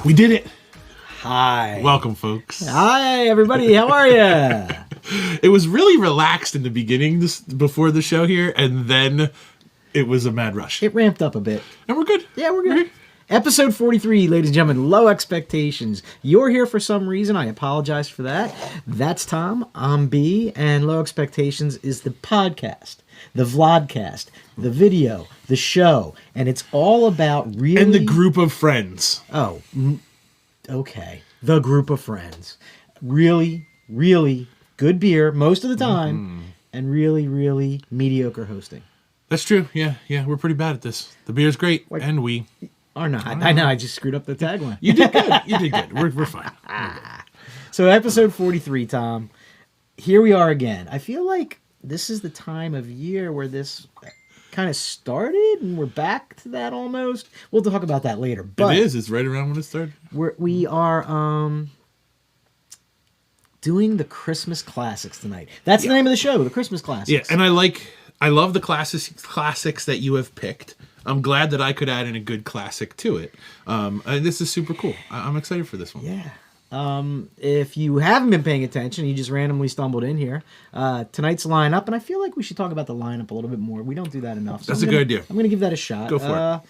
We did it. Hi. Welcome, folks. Hi, everybody. How are you? It was really relaxed in the beginning before the show here, and then it was a mad rush. It ramped up a bit. And we're good. Yeah, we're good. Episode 43, ladies and gentlemen, Low Expectations. You're here for some reason. I apologize for that. That's Tom. I'm B. And Low Expectations is the podcast, the vlogcast, the video, the show. And it's all about really... And the group of friends. Oh, okay. The group of friends. Really, really good beer most of the time. And really, really mediocre hosting. That's true. Yeah. We're pretty bad at this. The beer's great, and we... Or not. I know. I just screwed up the tagline. You did good. We're fine. So episode 43, Tom. Here we are again. I feel like this is the time of year where this kind of started, and we're back to that almost. We'll talk about that later. But it is. It's right around when it started. We are doing the Christmas classics tonight. That's the name of the show, the Christmas classics. Yeah, and I love the classics that you have picked. I'm glad that I could add in a good classic to it. This is super cool. I'm excited for this one. Yeah. If you haven't been paying attention, you just randomly stumbled in here. Tonight's lineup, and I feel like we should talk about the lineup a little bit more. We don't do that enough. So That's a good idea. I'm going to give that a shot. Go for it.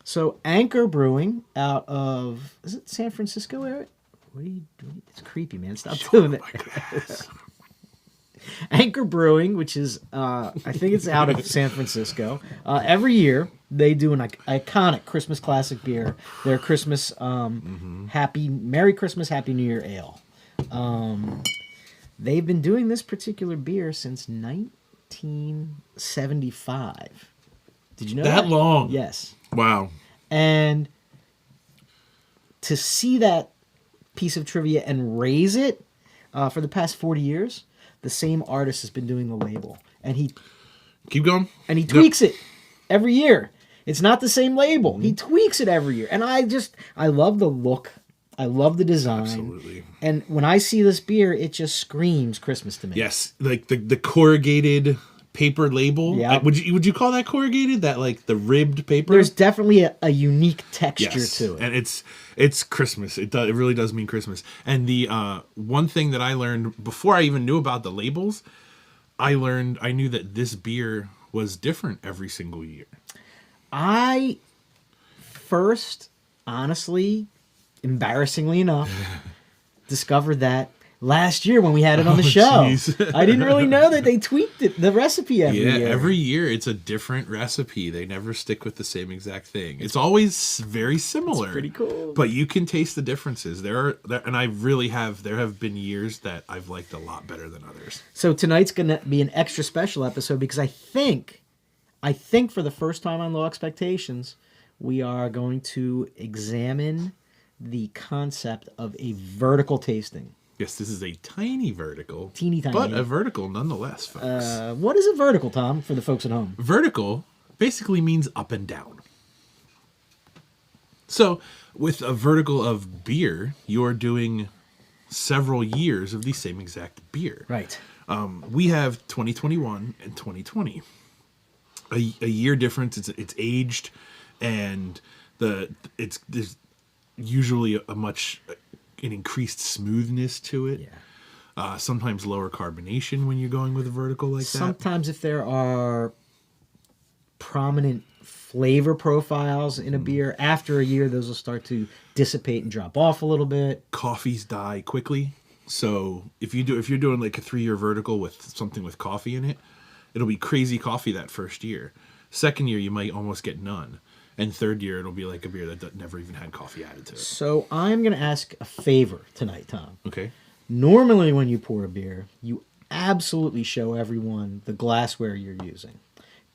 So Anchor Brewing out of, is it San Francisco area? What are you doing? It's creepy, man. Stop doing it. Anchor Brewing, which is, I think it's out of San Francisco. Every year, they do an iconic Christmas classic beer. Their Christmas, Merry Christmas, Happy New Year Ale. They've been doing this particular beer since 1975. Did you know that? That long? Yes. Wow. And to see that piece of trivia and raise it for the past 40 years... The same artist has been doing the label, and he keep going, and he tweaks it every year. It's not the same label. He tweaks it every year, and I love the look. I love the design. Absolutely. And when I see this beer, it just screams Christmas to me. Yes, like the corrugated paper label. Yeah. Would you call that corrugated? That like the ribbed paper? There's definitely a unique texture to it. And it's Christmas. It really does mean Christmas. And the one thing that I learned before I even knew about the labels, I knew that this beer was different every single year. I first, honestly, embarrassingly enough, discovered that last year when we had it on the show. Geez. I didn't really know that they tweaked the recipe every year. Yeah, every year it's a different recipe. They never stick with the same exact thing. It's always very similar. It's pretty cool. But you can taste the differences. There have been years that I've liked a lot better than others. So tonight's going to be an extra special episode because I think for the first time on Low Expectations, we are going to examine the concept of a vertical tasting. Yes, this is a tiny vertical. Teeny tiny. But a vertical nonetheless, folks. What is a vertical, Tom, for the folks at home? Vertical basically means up and down. So, with a vertical of beer, you're doing several years of the same exact beer. Right. We have 2021 and 2020. A year difference. It's aged, and there's usually an increased smoothness to it. Yeah. Sometimes lower carbonation when you're going with a vertical like that. Sometimes if there are prominent flavor profiles in a beer, after a year those will start to dissipate and drop off a little bit. Coffees die quickly. So if you're doing like a 3-year vertical with something with coffee in it, it'll be crazy coffee that first year. Second year you might almost get none. And third year, it'll be like a beer that never even had coffee added to it. So I'm going to ask a favor tonight, Tom. Okay. Normally when you pour a beer, you absolutely show everyone the glassware you're using.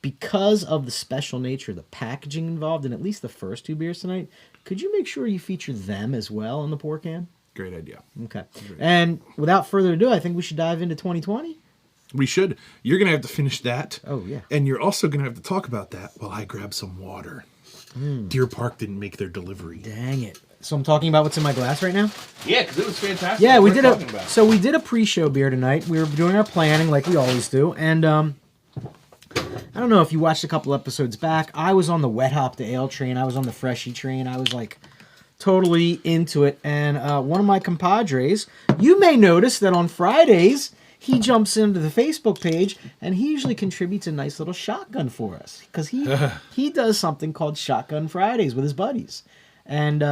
Because of the special nature of the packaging involved in at least the first 2 beers tonight, could you make sure you feature them as well on the pour can? Great idea. Okay. And without further ado, I think we should dive into 2020. We should. You're going to have to finish that. Oh, yeah. And you're also going to have to talk about that while I grab some water. Deer Park didn't make their delivery. Dang it. So I'm talking about what's in my glass right now? Yeah, because it was fantastic. Yeah, we did a pre-show beer tonight. We were doing our planning like we always do. And I don't know if you watched a couple episodes back. I was on the wet hop to ale train. I was on the freshy train. I was like totally into it. And one of my compadres, you may notice that on Fridays, he jumps into the Facebook page and he usually contributes a nice little shotgun for us because he does something called Shotgun Fridays with his buddies. And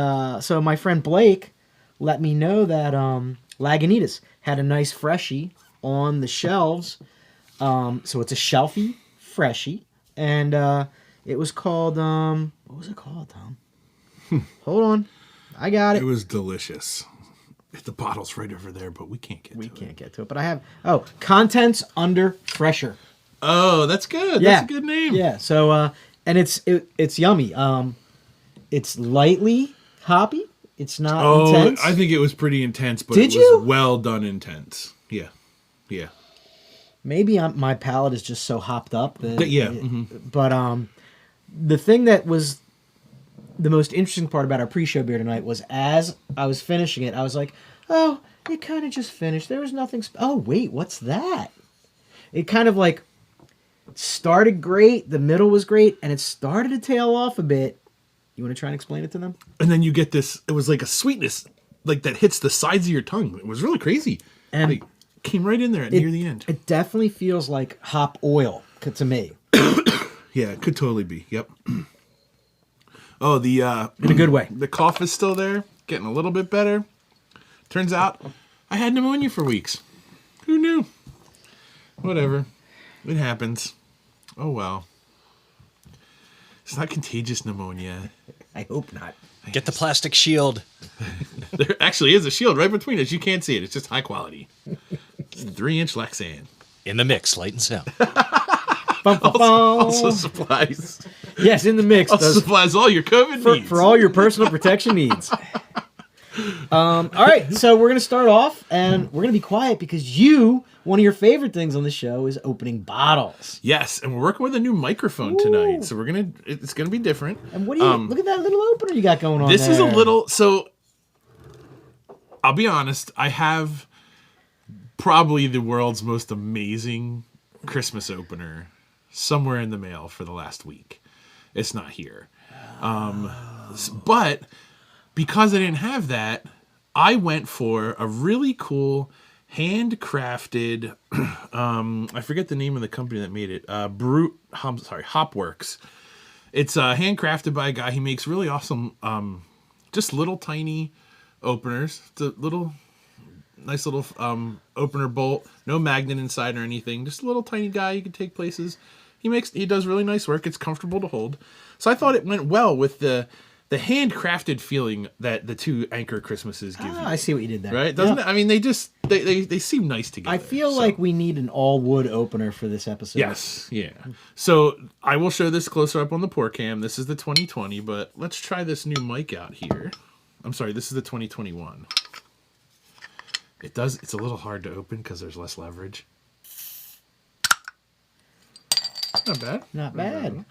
so my friend Blake let me know that Lagunitas had a nice freshie on the shelves. So it's a shelfie freshie. And it was called, what was it called, Tom? Hold on. I got it. It was delicious. The bottle's right over there, but we can't get to it. We can't get to it. But I have, Contents Under Pressure. Oh, that's good. Yeah. That's a good name. Yeah. So, and it's yummy. It's lightly hoppy. It's not intense. I think it was pretty intense, but Did it was you? well done intense. Yeah. Yeah. Maybe my palate is just so hopped up. But yeah. But the thing that was the most interesting part about our pre-show beer tonight was as I was finishing it, I was like, oh, it kind of just finished. There was nothing. Oh, wait, what's that? It kind of like started great. The middle was great. And it started to tail off a bit. You want to try and explain it to them? And then you get this, it was like a sweetness like that hits the sides of your tongue. It was really crazy. And like, came right in there near the end. It definitely feels like hop oil to me. Yeah, it could totally be. Yep. Oh, In a good way. The cough is still there, getting a little bit better. Turns out I had pneumonia for weeks. Who knew? Whatever. It happens. Oh, well. It's not contagious pneumonia. I hope not. Get the plastic shield. There actually is a shield right between us. You can't see it. It's just high quality. It's 3-inch Lexan. In the mix, light and sound. Also supplies. Yes, in the mix. Also supplies all your COVID needs. For all your personal protection needs. All right, so we're going to start off, and we're going to be quiet because one of your favorite things on the show is opening bottles. Yes, and we're working with a new microphone tonight, so it's gonna be different. And what do you look at that little opener you got going on? This there. is a little. So, I'll be honest. I have probably the world's most amazing Christmas opener somewhere in the mail for the last week. It's not here, but because I didn't have that, I went for a really cool handcrafted. I forget the name of the company that made it. Hopworks. It's handcrafted by a guy. He makes really awesome, just little tiny openers. It's a nice little opener bolt. No magnet inside or anything. Just a little tiny guy you can take places. He does really nice work. It's comfortable to hold. So I thought it went well with the handcrafted feeling that the two Anchor Christmases give you. I see what you did there. Right? Doesn't it? I mean, they seem nice together. I feel like we need an all-wood opener for this episode. Yes, yeah. So I will show this closer up on the pour cam. This is the 2020, but let's try this new mic out here. I'm sorry, this is the 2021. It's a little hard to open because there's less leverage. Not bad. Not bad.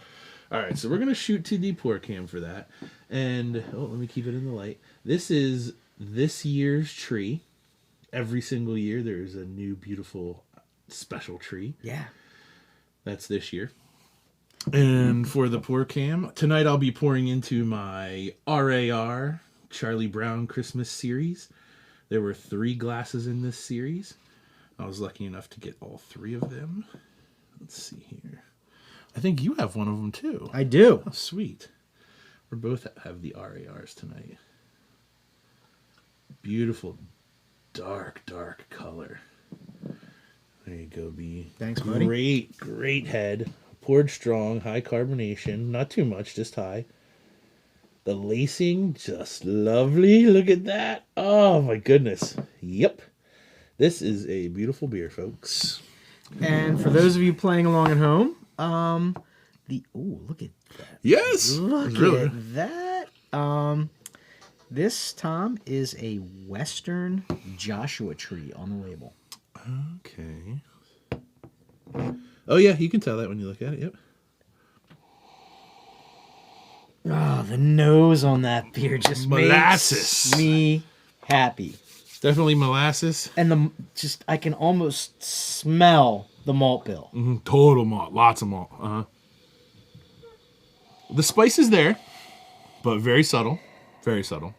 All right, so we're going to shoot to the pour cam for that. And, let me keep it in the light. This is this year's tree. Every single year there's a new, beautiful, special tree. Yeah. That's this year. And for the pour cam, tonight I'll be pouring into my RAR Charlie Brown Christmas series. There were 3 glasses in this series. I was lucky enough to get all 3 of them. Let's see here. I think you have one of them too. I do. Oh, sweet. We both have the RARs tonight. Beautiful, dark color. There you go, B. Thanks, buddy. Great head. Poured strong, high carbonation. Not too much, just high. The lacing, just lovely. Look at that. Oh, my goodness. Yep. This is a beautiful beer, folks. And for those of you playing along at home, look at that. Yes. Look really. at that. This, Tom, is a Western Joshua tree on the label. Okay. Oh, yeah, you can tell that when you look at it. Yep. Oh, the nose on that beer just molasses makes me happy. Definitely molasses. And I can almost smell the malt bill. Mm-hmm. Total malt. Lots of malt. Uh-huh. The spice is there, but very subtle. Very subtle.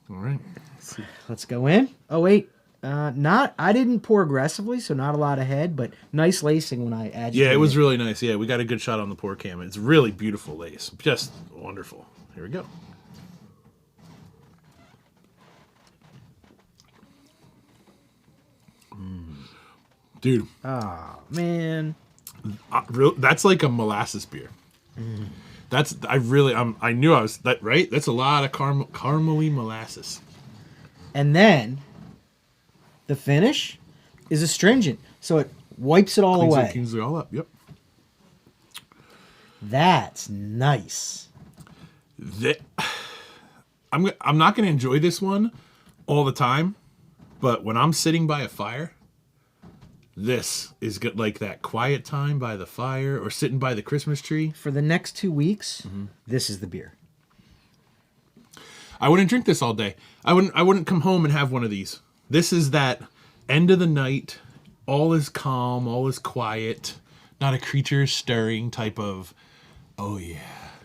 All right. Let's see. Let's go in. Oh wait, I didn't pour aggressively, so not a lot of head, but nice lacing when I agitated. Yeah, it was really nice. Yeah, we got a good shot on the pour cam. It's really beautiful lace. Just wonderful. Here we go. Dude, Oh man, that's like a molasses beer. I knew I was that right. That's a lot of caramely molasses. and then the finish is astringent, so it wipes it all away. Cleans it all up. Yep. That's nice. I'm not going to enjoy this one all the time, but when I'm sitting by a fire, this is good, like that quiet time by the fire or sitting by the Christmas tree. For the next 2 weeks, this is the beer. I wouldn't drink this all day. I wouldn't come home and have one of these. This is that end of the night, all is calm, all is quiet, not a creature stirring type of, oh yeah.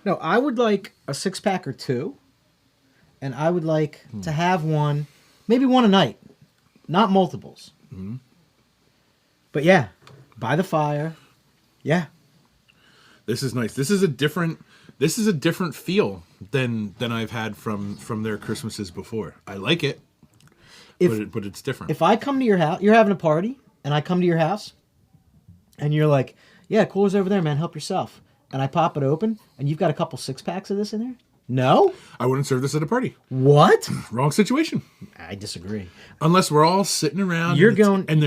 No, I would like a 6-pack or 2, and I would like to have one, maybe one a night, not multiples. But yeah, by the fire, yeah. This is nice. This is a different feel than I've had from their Christmases before. I like it, but it's different. If I come to your house, you're having a party, and I come to your house, and you're like, yeah, cooler's over there, man, help yourself. And I pop it open, and you've got a couple 6-packs of this in there? No? I wouldn't serve this at a party. What? Wrong situation. I disagree. Unless we're all sitting around. You're and going... and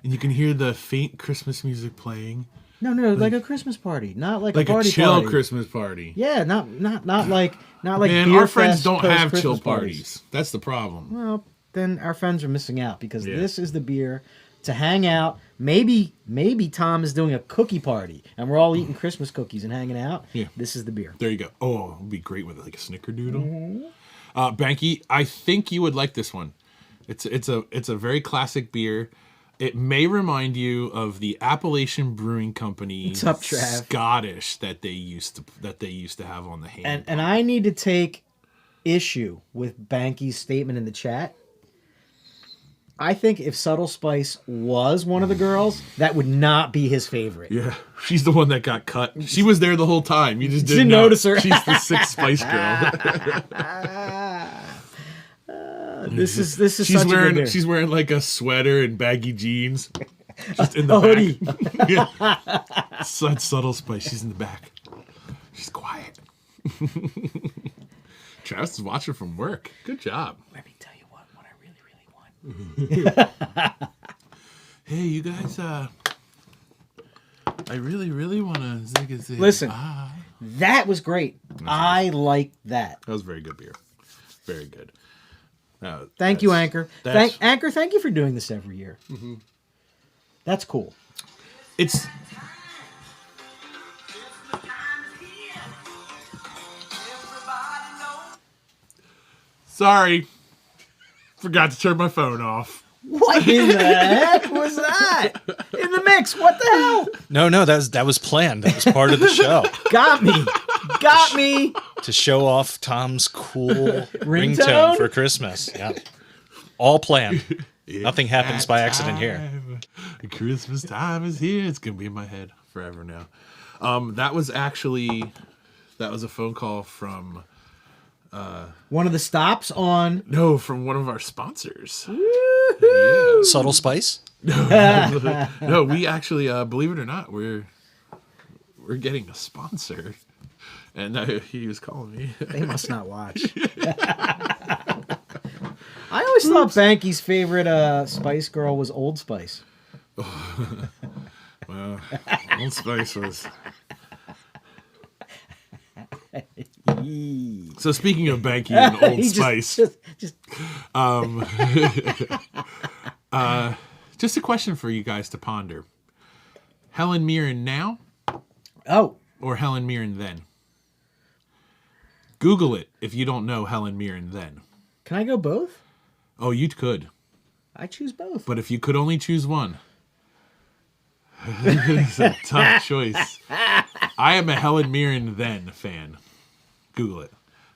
you can hear the faint Christmas music playing. No, like a Christmas party, not like Like a party a chill party. Christmas party. Yeah, not like Man, beer our friends fest don't post have chill Christmas parties. That's the problem. Well, then our friends are missing out because Yeah. this is the beer to hang out. Maybe Tom is doing a cookie party and we're all eating Christmas cookies and hanging out. Yeah. This is the beer. There you go. Oh, it'd be great with like a snickerdoodle. Banky, I think you would like this one. It's a very classic beer. It may remind you of the Appalachian Brewing Company What's up, Trav? Scottish that they used to have on the hand. And I need to take issue with Banky's statement in the chat. I think if Subtle Spice was one of the girls, that would not be his favorite. Yeah, she's the one that got cut. She was there the whole time. You just didn't Didn't notice her. She's the Six Spice girl. This is she's such a good wearing beer. she's wearing like a sweater and baggy jeans. Just in the a hoodie. back. Yeah. Subtle Spice. She's in the back. She's quiet. Travis is watching from work. Good job. Let me tell you what I really, really want. Hey, you guys. I really, really want to zig. Listen, that was great. I like that. That was very good beer. Very good. Thank you, Anchor. that's- Anchor, thank you for doing this every year. That's cool. It's. Sorry. Forgot to turn my phone off. What in the heck was that? In the mix. What the hell? No, that was planned. That was part of the show Got me. Got me. to show off Tom's cool Ringtone? ringtone for Christmas. Yeah, all planned. Nothing happens by accident here. Christmas time is here. It's gonna be in my head forever now. That was a phone call from One of the stops on. from one of our sponsors. Subtle Spice. No, we actually believe it or not, we're getting a sponsor, and he was calling me. They must not watch. I always thought Banky's favorite Spice Girl was Old Spice. Well, Old Spice was. So speaking of Banky and Old He Spice, just just a question for you guys to ponder: Helen Mirren now oh, or Helen Mirren then? Google it if you don't know Helen Mirren then. can I go both? Oh, you could, I choose both. but if you could only choose one, it's a tough choice. I am a Helen Mirren then fan. Google it.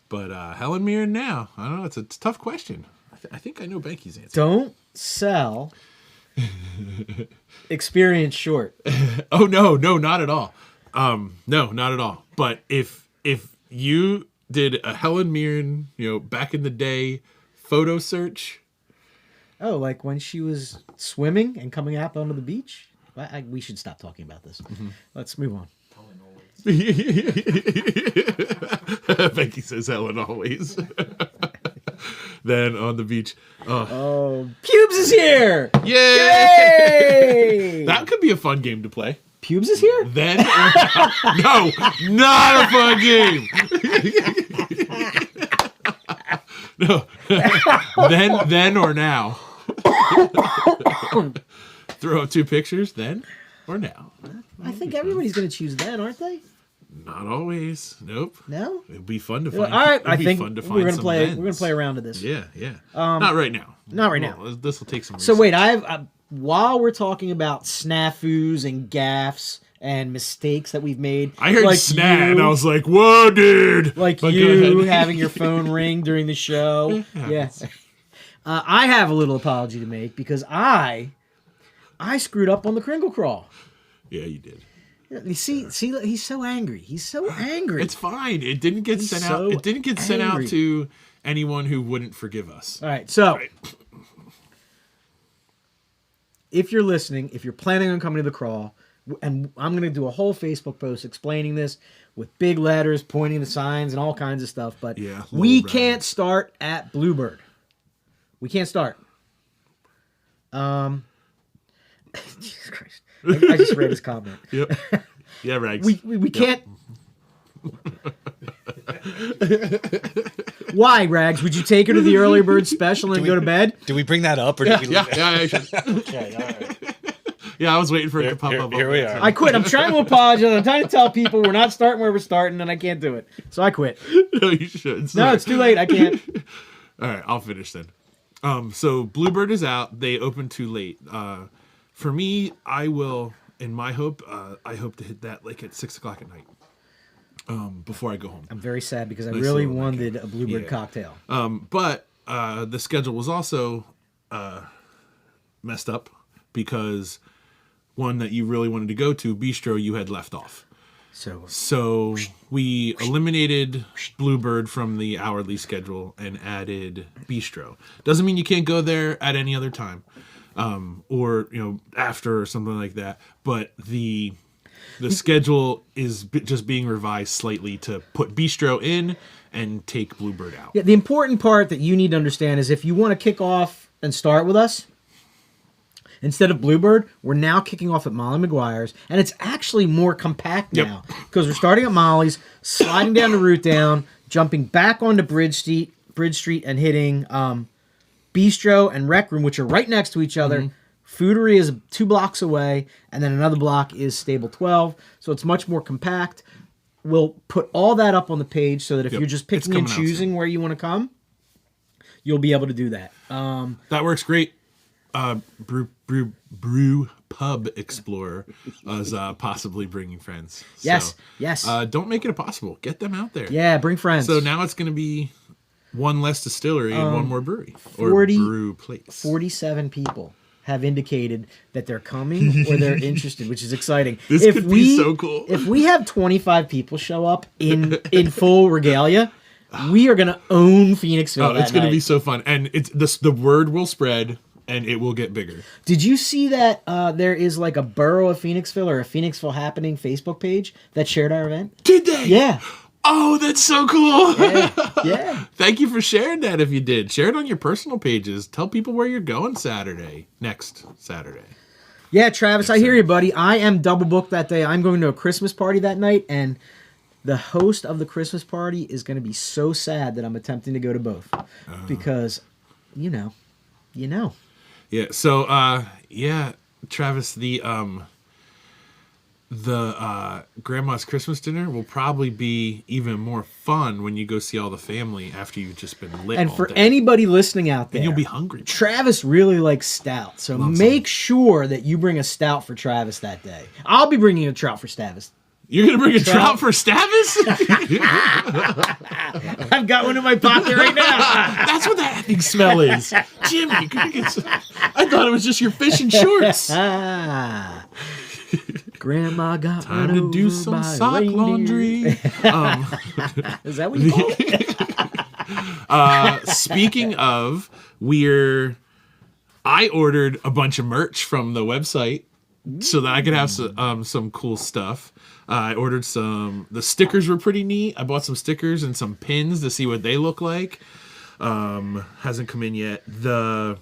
But Helen Mirren now, I don't know. It's a tough question. I think I know Banky's answer. Don't sell experience short. Oh no, not at all. No, not at all. But if you did a Helen Mirren, back in the day photo search. Oh, like when she was swimming and coming out onto the beach? We should stop talking about this. Mm-hmm. Let's move on. Becky says Helen always. Then on the beach. Oh, Pubes is here! Yay! Yay! That could be a fun game to play. Pubes is here? Then no, not a fun game. No. then or now. Throw up 2 pictures, then or now. I think everybody's going to choose then, aren't they? Not always. Nope. No? It'd be fun to find. All right, I think fun to we're find going to some play. thens. We're going to play a round of this. Yeah. Not right now. Not right now. This will take some. So research. wait, while we're talking about snafus and gaffes and mistakes that we've made, I heard like snap, and I was like, "Whoa, dude!" Like But go you ahead. having your phone ring during the show. Yeah. I have a little apology to make because I screwed up on the Kringle Crawl. Yeah, you did. You see, he's so angry. He's so angry. It's fine. It didn't get He's sent so out. It didn't get sent out angry. to anyone who wouldn't forgive us. All right, so Right. if you're listening, if you're planning on coming to the crawl, and I'm going to do a whole Facebook post explaining this with big letters, pointing to signs and all kinds of stuff, but Yeah, we little can't rags. start at Bluebird. We can't start. Jesus Christ. I just read his comment. Yep. Yeah, Rags. We can't. Why, Rags? Would you take her to the early bird special and go to bed? Do we bring that up or do we leave Yeah, it? I should. Okay, all right. Yeah, I was waiting for it to pop up. Here we are. I quit. I'm trying to apologize. I'm trying to tell people we're not starting where we're starting, and I can't do it. So I quit. No, you should. No, it's too late. I can't. All right, I'll finish then. So Bluebird is out. They open too late. For me, I will. In my hope, I hope to hit that like at 6:00 at night. Before I go home. I'm very sad because I Nice really little wanted a Bluebird Yeah. cocktail. But the schedule was also messed up because one that you really wanted to go to, Bistro, you had left off. So we eliminated Bluebird from the hourly schedule and added Bistro. Doesn't mean you can't go there at any other time, or after or something like that. But the schedule is just being revised slightly to put Bistro in and take Bluebird out. Yeah, the important part that you need to understand is if you want to kick off and start with us, instead of Bluebird, we're now kicking off at Molly McGuire's, and it's actually more compact Yep. now because we're starting at Molly's, sliding down the route down, jumping back onto Bridge Street, and hitting Bistro and Rec Room, which are right next to each other. Foodery is 2 blocks away, and then another block is Stable 12, so it's much more compact. We'll put all that up on the page so that if Yep. you're just It's picking and coming out choosing where you want to come, you'll be able to do that. That works great. Brew Pub Explorer is possibly bringing friends. Yes, So, yes. don't make it impossible. Get them out there. Yeah, bring friends. So now it's going to be one less distillery and one more brewery. 40 or brew place. 47 people have indicated that they're coming or they're interested, which is exciting. This could be so cool. If we have 25 people show up in full regalia, we are going to own Phoenixville. Oh, it's going to be so fun. And the word will spread and it will get bigger. Did you see that there is like a Borough of Phoenixville or a Phoenixville Happening Facebook page that shared our event? Did they? Yeah. Oh, that's so cool. Yeah. Thank you for sharing that if you did. Share it on your personal pages. Tell people where you're going next Saturday. Yeah, Travis, I hear you, buddy. I am double booked that day. I'm going to a Christmas party that night, and the host of the Christmas party is going to be so sad that I'm attempting to go to both. Because, you know. Yeah, so Travis, the grandma's Christmas dinner will probably be even more fun when you go see all the family after you've just been lit And all for day. anybody listening out there, And you'll be hungry. Travis really likes stout, so make sure that you bring a stout for Travis that day. I'll be bringing a trout for Travis. You're gonna bring a trout for Stavis? I've got one in my pocket right now. That's what that effing smell is, Jimmy. I thought it was just your fishing shorts. Grandma got Time run to do over some by a sock reindeer. laundry. Is that what you call it? Speaking of, I ordered a bunch of merch from the website so that I could have some cool stuff. I ordered the stickers were pretty neat. I bought some stickers and some pins to see what they look like. Hasn't come in yet. The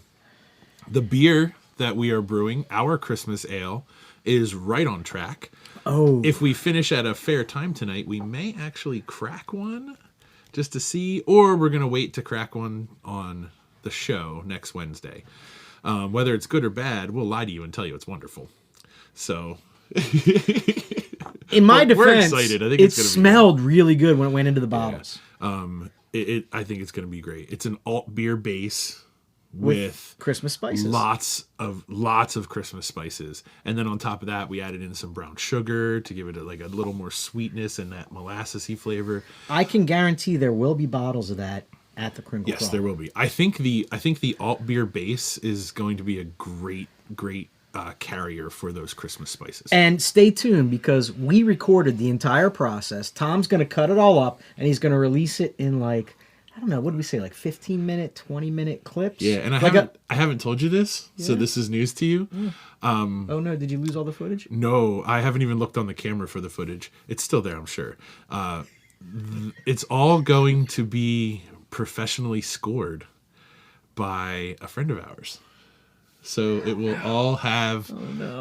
beer that we are brewing, our Christmas ale, is right on track. Oh. If we finish at a fair time tonight, we may actually crack one just to see, or we're going to wait to crack one on the show next Wednesday. Whether it's good or bad, we'll lie to you and tell you it's wonderful. So, in my we're defense, excited. I think it it's gonna be smelled really good when it went into the bottles. I think it's going to be great. It's an alt beer base with Christmas spices. Lots of Christmas spices. And then on top of that, we added in some brown sugar to give it a little more sweetness and that molassesy flavor. I can guarantee there will be bottles of that at the Crinkle Yes, Crawl. there will be. I think the alt beer base is going to be a great carrier for those Christmas spices. And stay tuned because we recorded the entire process. Tom's going to cut it all up and he's going to release it in I don't know, what did we say, 15-minute, 20-minute clips? Yeah, and I haven't told you this, so this is news to you. Oh no, did you lose all the footage? No, I haven't even looked on the camera for the footage. It's still there, I'm sure. It's all going to be professionally scored by a friend of ours. So it will all have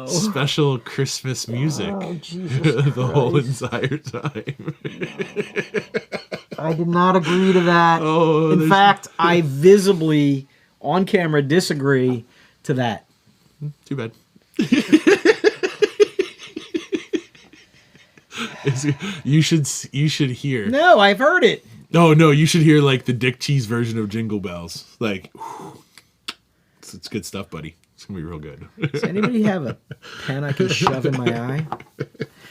special Christmas music the whole entire time. I did not agree to that. Oh, in fact, I visibly, on camera, disagree to that. Too bad. You should hear. No, I've heard it. No, you should hear the Dick Cheese version of Jingle Bells. It's good stuff, buddy. It's gonna be real good. Does anybody have a pen I can shove in my eye? All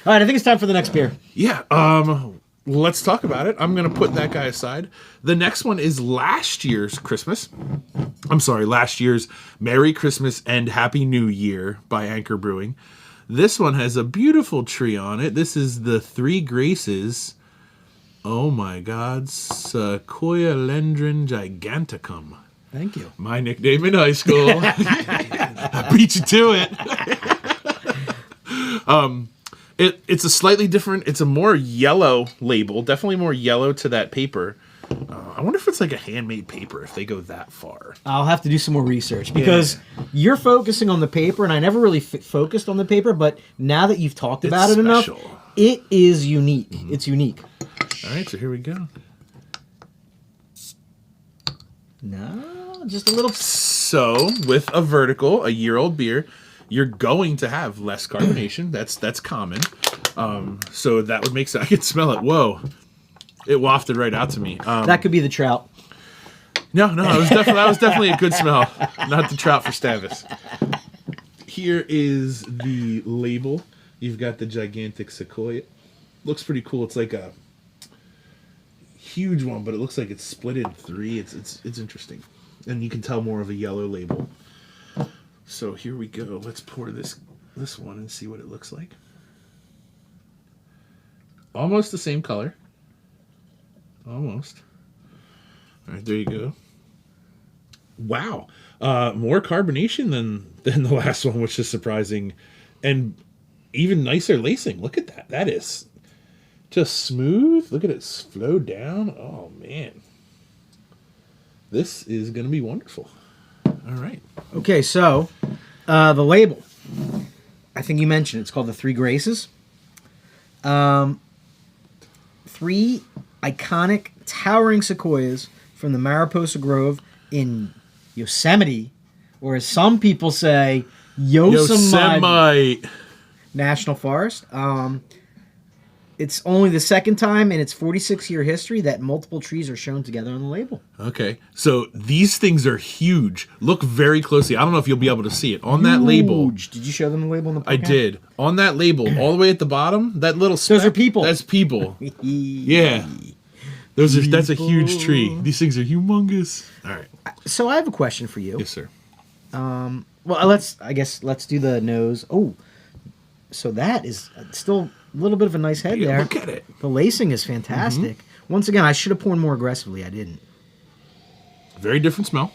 right, I think it's time for the next beer. Yeah. Let's talk about it. I'm gonna put that guy aside. The next one is last year's Merry Christmas and Happy New Year by Anchor Brewing. This one has a beautiful tree on it. This is the Three Graces. Oh my God, Sequoia Lendron Giganticum. Thank you. My nickname in high school. I beat you to it. It's a slightly different, it's a more yellow label, definitely more yellow to that paper. I wonder if it's a handmade paper, if they go that far. I'll have to do some more research because you're focusing on the paper, and I never really focused on the paper, but now that you've talked about it enough, it is unique. Mm-hmm. It's unique. All right, so here we go. No, just a little. So, with a vertical, a year-old beer, you're going to have less carbonation. That's common. So that would make sense. I can smell it. Whoa. It wafted right out to me. That could be the trout. No, that was definitely a good smell. Not the trout for Stavis. Here is the label. You've got the gigantic Sequoia. Looks pretty cool. It's like a huge one, but it looks like it's split in three. It's interesting. And you can tell more of a yellow label. So here we go. Let's pour this one and see what it looks like. Almost the same color. Almost. All right, there you go. Wow. More carbonation than the last one, which is surprising. And even nicer lacing. Look at that. That is just smooth. Look at it flow down. Oh, man. This is going to be wonderful. All right. Okay, so the label. I think you mentioned it's called the Three Graces. Three iconic towering sequoias from the Mariposa Grove in Yosemite, or as some people say, Yosemite National Forest. It's only the second time in its 46-year history that multiple trees are shown together on the label. Okay. So these things are huge. Look very closely. I don't know if you'll be able to see it. On that label. Huge. Did you show them the label in the I podcast? did. On that label, all the way at the bottom, that little speck, Those are people. That's people. Yeah. That's a huge tree. These things are humongous. All right. So I have a question for you. Yes, sir. Well, let's do the nose. Oh, so that is still a little bit of a nice head Yeah, there. look at it. The lacing is fantastic. Once again, I should have poured more aggressively. I didn't. Very different smell.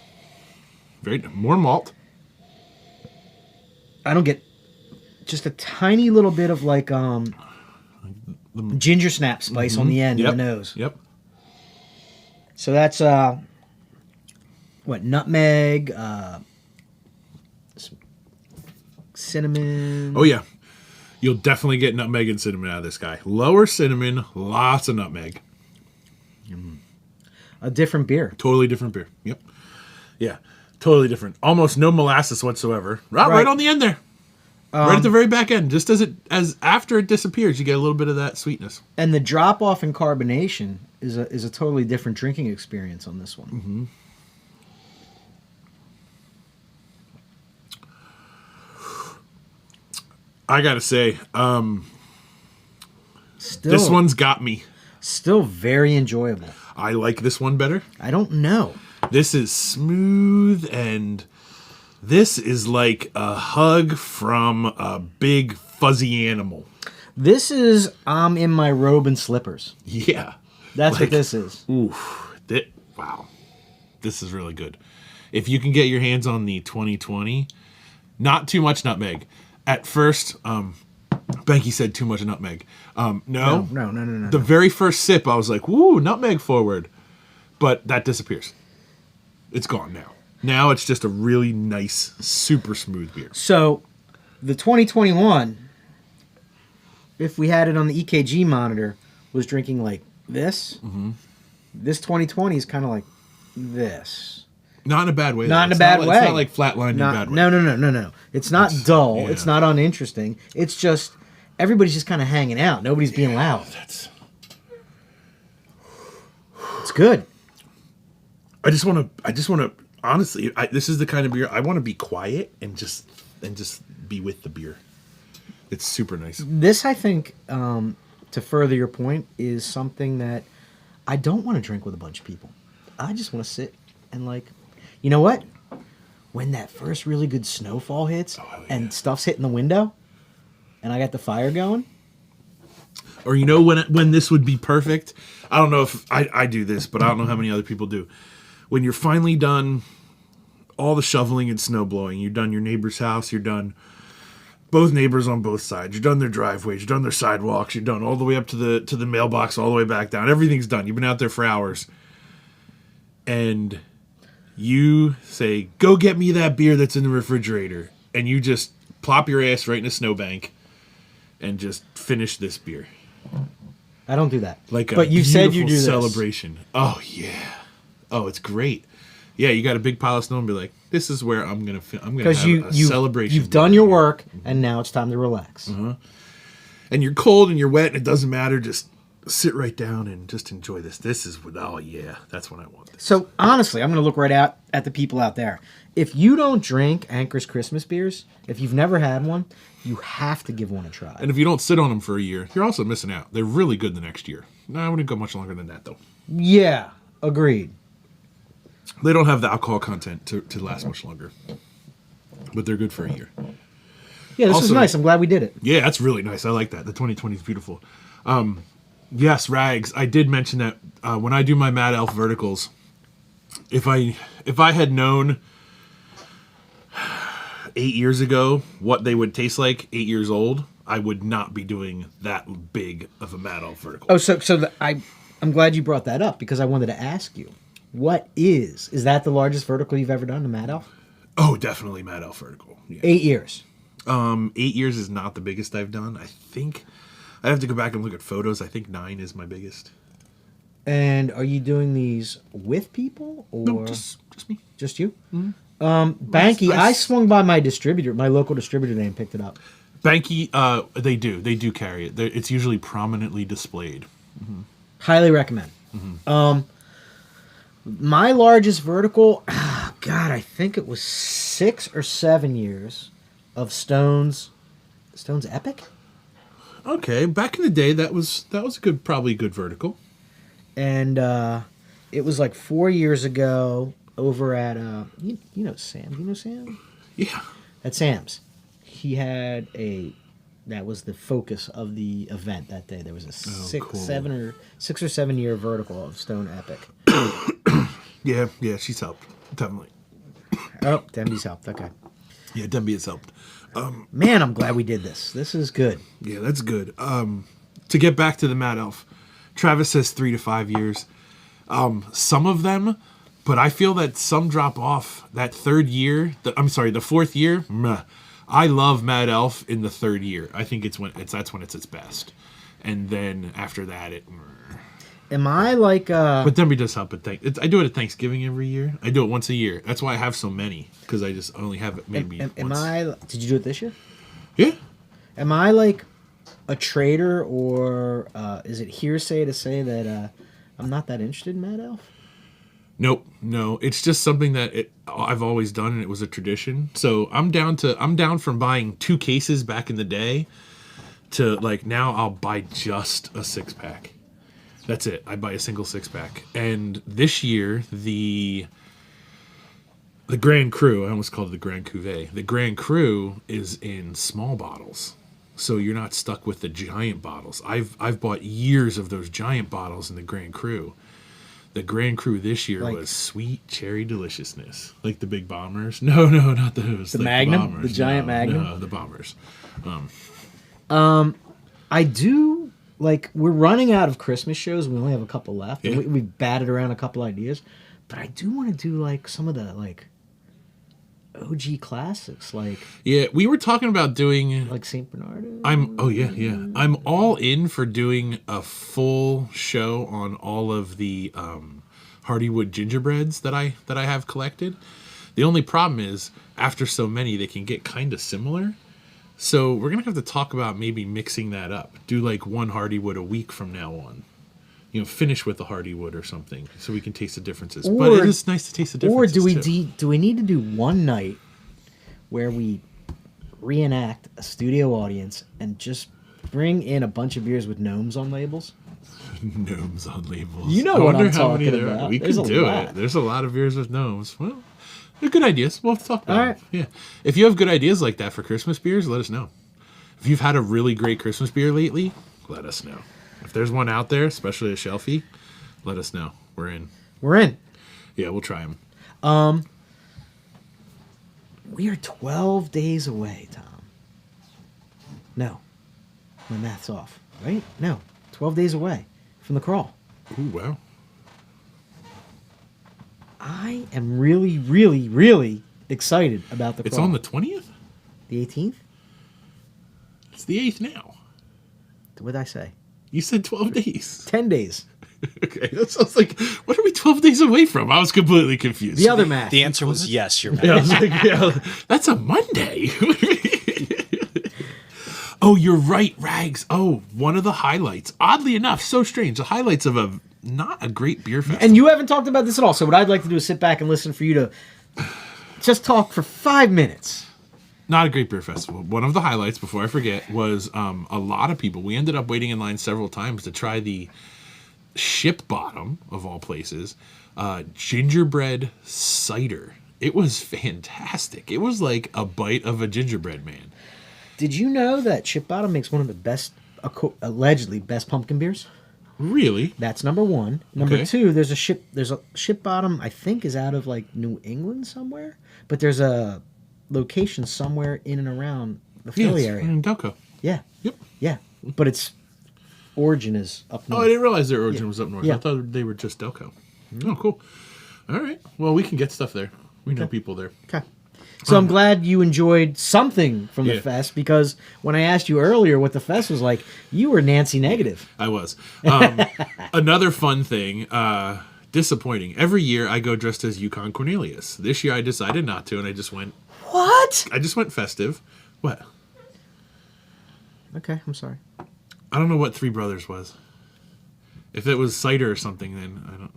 More malt. I don't get just a tiny little bit of like ginger snap spice on the end of the nose. Yep. So that's what, nutmeg, cinnamon. Oh yeah. You'll definitely get nutmeg and cinnamon out of this guy. Lower cinnamon, lots of nutmeg. A different beer. Totally different beer. Yep. Yeah. Totally different. Almost no molasses whatsoever. Right on the end there. Right at the very back end. Just as after it disappears, you get a little bit of that sweetness. And the drop off in carbonation is a totally different drinking experience on this one. Mm-hmm. I gotta say, this one's got me. Still very enjoyable. I like this one better. I don't know. This is smooth, and this is like a hug from a big fuzzy animal. This is I'm in my robe and slippers. Yeah. That's what this is. Oof. Wow. This is really good. If you can get your hands on the 2020, not too much nutmeg. At first, Banky said too much nutmeg. No. The very first sip, I was like, woo, nutmeg forward. But that disappears. It's gone now. Now it's just a really nice, super smooth beer. So, the 2021, if we had it on the EKG monitor, was drinking like this. Mm-hmm. This 2020 is kind of like this. Not in a bad way. Not in a bad way. It's not like flatlining in a bad way. No. It's not dull. Yeah. It's not uninteresting. It's just everybody's just kind of hanging out. Nobody's being loud. It's good. I just want to honestly, this is the kind of beer I want to be quiet and just be with the beer. It's super nice. This, I think, to further your point, is something that I don't want to drink with a bunch of people. I just want to sit and like, you know what? When that first really good snowfall hits and stuff's hitting the window, and I got the fire going. Or you know when this would be perfect? I don't know if I do this, but I don't know how many other people do. When you're finally done all the shoveling and snow blowing, you're done your neighbor's house, you're done both neighbors on both sides, you're done their driveways, you're done their sidewalks, you're done all the way up to the mailbox, all the way back down. Everything's done. You've been out there for hours. And you say, go get me that beer that's in the refrigerator. And you just plop your ass right in a snowbank and just finish this beer. I don't do that. But you said you do this. Celebration. Oh, yeah. Oh, it's great. Yeah, you got a big pile of snow and be like, this is where I'm going to have a celebration. You've done your work, and now it's time to relax. Uh-huh. And you're cold and you're wet, and it doesn't matter. Just sit right down and just enjoy this. This is that's what I want. So honestly, I'm going to look right out at the people out there. If you don't drink Anchor's Christmas beers, if you've never had one, you have to give one a try. And if you don't sit on them for a year, you're also missing out. They're really good the next year. No, I wouldn't go much longer than that, though. Yeah, agreed. They don't have the alcohol content to last much longer. But they're good for a year. Yeah, this was nice. I'm glad we did it. Yeah, that's really nice. I like that. The 2020 is beautiful. Yes, Rags. I did mention that when I do my Mad Elf verticals, if I had known 8 years ago what they would taste like 8 years old, I would not be doing that big of a Mad Elf vertical. Oh, I'm glad you brought that up because I wanted to ask you, what is that the largest vertical you've ever done, the Mad Elf? Oh, definitely Mad Elf vertical. Yeah. 8 years. 8 years is not the biggest I've done. I think I have to go back and look at photos. I think 9 is my biggest. And are you doing these with people or no, just me? Just you? Mm-hmm. Banky, I swung by my local distributor today and picked it up. Banky, they do carry it. It's usually prominently displayed. Highly recommend. My largest vertical, God, I think it was 6 or 7 years of Stone's Epic. Okay, back in the day, that was probably a good vertical. And it was like 4 years ago over at you know Sam. You know Sam? Yeah. At Sam's. He had that was the focus of the event that day. There was a 6 or 7 year vertical of Stone Epic. Yeah, she's helped. Definitely. Oh, Denby's helped. Okay. Yeah, Denby has helped. Man, I'm glad we did this. This is good. Yeah, that's good. To get back to the Mad Elf, Travis says 3 to 5 years. Some of them, but I feel that some drop off that third year. The fourth year. Meh. I love Mad Elf in the third year. I think that's when it's its best, and then after that Am I like? But Denby does help at I do it at Thanksgiving every year. I do it once a year. That's why I have so many, because I just only have it maybe once. Did you do it this year? Yeah. Am I like a trader, or is it hearsay to say that I'm not that interested in Mad Elf? Nope, no. It's just something that I've always done, and it was a tradition. So I'm down from buying 2 cases back in the day to like now I'll buy just a 6-pack. That's it. I buy a single 6-pack. And this year the Grand Cru, I almost called it the Grand Cuvée. The Grand Cru is in small bottles. So you're not stuck with the giant bottles. I've bought years of those giant bottles in the Grand Cru. The Grand Cru this year was sweet cherry deliciousness. Like the big bombers. No, not those. The like Magnum? The bombers. The giant Magnum? No, the bombers. I do, like, we're running out of Christmas shows. We only have a couple left. Yeah. And we've batted around a couple ideas. But I do want to do, like, some of the, like, OG classics. Like, Yeah, we were talking about doing... like St. Bernardo. I'm all in for doing a full show on all of the Hardywood gingerbreads that I have collected. The only problem is, after so many, they can get kind of similar. So we're going to have to talk about maybe mixing that up. Do like one Hardywood a week from now on. You know, finish with the Hardywood or something, so we can taste the differences. But it is nice to taste the differences. Or do we need to do one night where we reenact a studio audience and just bring in a bunch of beers with gnomes on labels? Gnomes on labels. You know what I'm talking about. We There's can do lot. it. There's a lot of beers with gnomes. Well, they're good ideas. We'll have to talk about All them. right. Yeah. If you have good ideas like that for Christmas beers, let us know. If you've had a really great Christmas beer lately, let us know. If there's one out there, especially a shelfie, let us know. We're in. We're in. Yeah, we'll try them. We are 12 days away, Tom. No. My math's off, right? No. 12 days away from the crawl. Ooh, wow. I am really, really, really excited about the crawl. It's on the 20th? The 18th? It's the 8th now. What did I say? You said 12 days. 10 days. Okay, that sounds like, what are we 12 days away from? I was completely confused. The other math. The answer was yes, you're Yeah, I right. was like, yeah, that's a Monday. Oh, you're right, Rags. Oh, one of the highlights. Oddly enough, so strange. The highlights of not a great beer festival. And you haven't talked about this at all. So what I'd like to do is sit back and listen for you to just talk for 5 minutes. Not a great beer festival. One of the highlights, before I forget, was a lot of people. We ended up waiting in line several times to try the Ship Bottom, of all places, gingerbread cider. It was fantastic. It was like a bite of a gingerbread man. Did you know that Ship Bottom makes one of the best, allegedly best pumpkin beers? Really? That's number one. Number Okay. two, there's a Ship Bottom, I think, is out of like New England somewhere, but there's a location somewhere in and around the Philly Yes, area. in Delco. Yeah, Yep. yeah, but its origin is up Oh, north. I didn't realize their origin was up north. Yeah. I thought they were just Delco. Oh, cool. All right. Well, we can get stuff there. We know people there. Okay. So I'm glad you enjoyed something from the Yeah. fest, because when I asked you earlier what the fest was like, you were Nancy negative. I was. Another fun thing, disappointing. Every year I go dressed as Yukon Cornelius. This year I decided not to, and I just went What? festive. What? Okay, I'm sorry. I don't know what Three Brothers was. If it was cider or something, then I don't.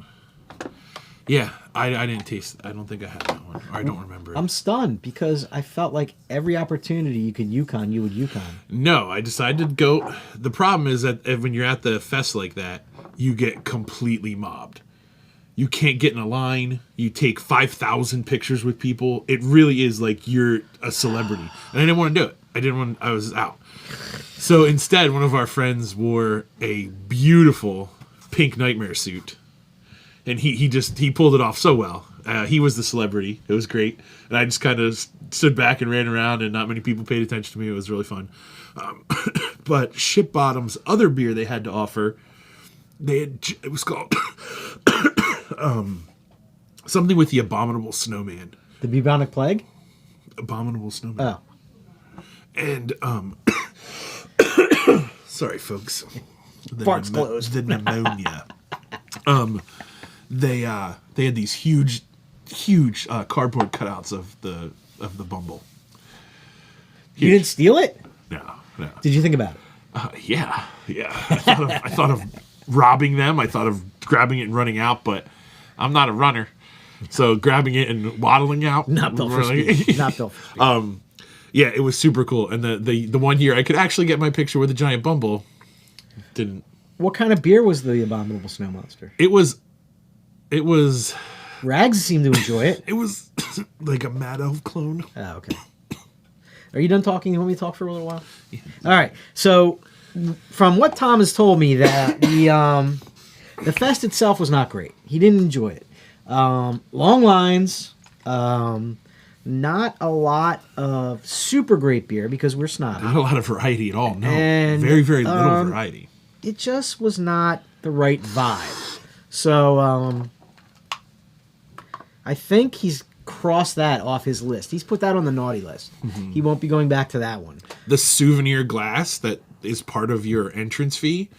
Yeah, I didn't taste. I don't think I had that one. Or I don't remember. I'm stunned because I felt like every opportunity you could Yukon, you would Yukon. No, I decided to go. The problem is that when you're at the fest like that, you get completely mobbed. You can't get in a line. You take 5,000 pictures with people. It really is like you're a celebrity. And I didn't want to do it. I was out. So instead, one of our friends wore a beautiful pink nightmare suit. And he pulled it off so well. He was the celebrity. It was great. And I just kind of stood back and ran around, and not many people paid attention to me. It was really fun. But Ship Bottom's other beer they had to offer, it was called something with the Abominable Snowman. The Bubonic Plague? Abominable Snowman. Oh. And, sorry, folks. Fart's closed. The pneumonia. They had these huge cardboard cutouts of the Bumble. You didn't steal it? No. Did you think about it? Yeah. I thought of robbing them. I thought of grabbing it and running out, but I'm not a runner. So grabbing it and waddling out. Not built for speed. Not built for speed. Yeah, it was super cool. And the one year I could actually get my picture with a giant Bumble. Didn't. What kind of beer was the Abominable Snow Monster? It was. Rags seemed to enjoy it. It was like a Mad Elf clone. Oh, okay. Are you done talking? You want me to talk for a little while? Yeah. All right. So, from what Tom has told me, that the fest itself was not great. He didn't enjoy it. Long lines. Not a lot of super great beer because we're snobby. Not a lot of variety at all. No, And, very little variety. It just was not the right vibe. So, I think he's crossed that off his list. He's put that on the naughty list. Mm-hmm. He won't be going back to that one. The souvenir glass that is part of your entrance fee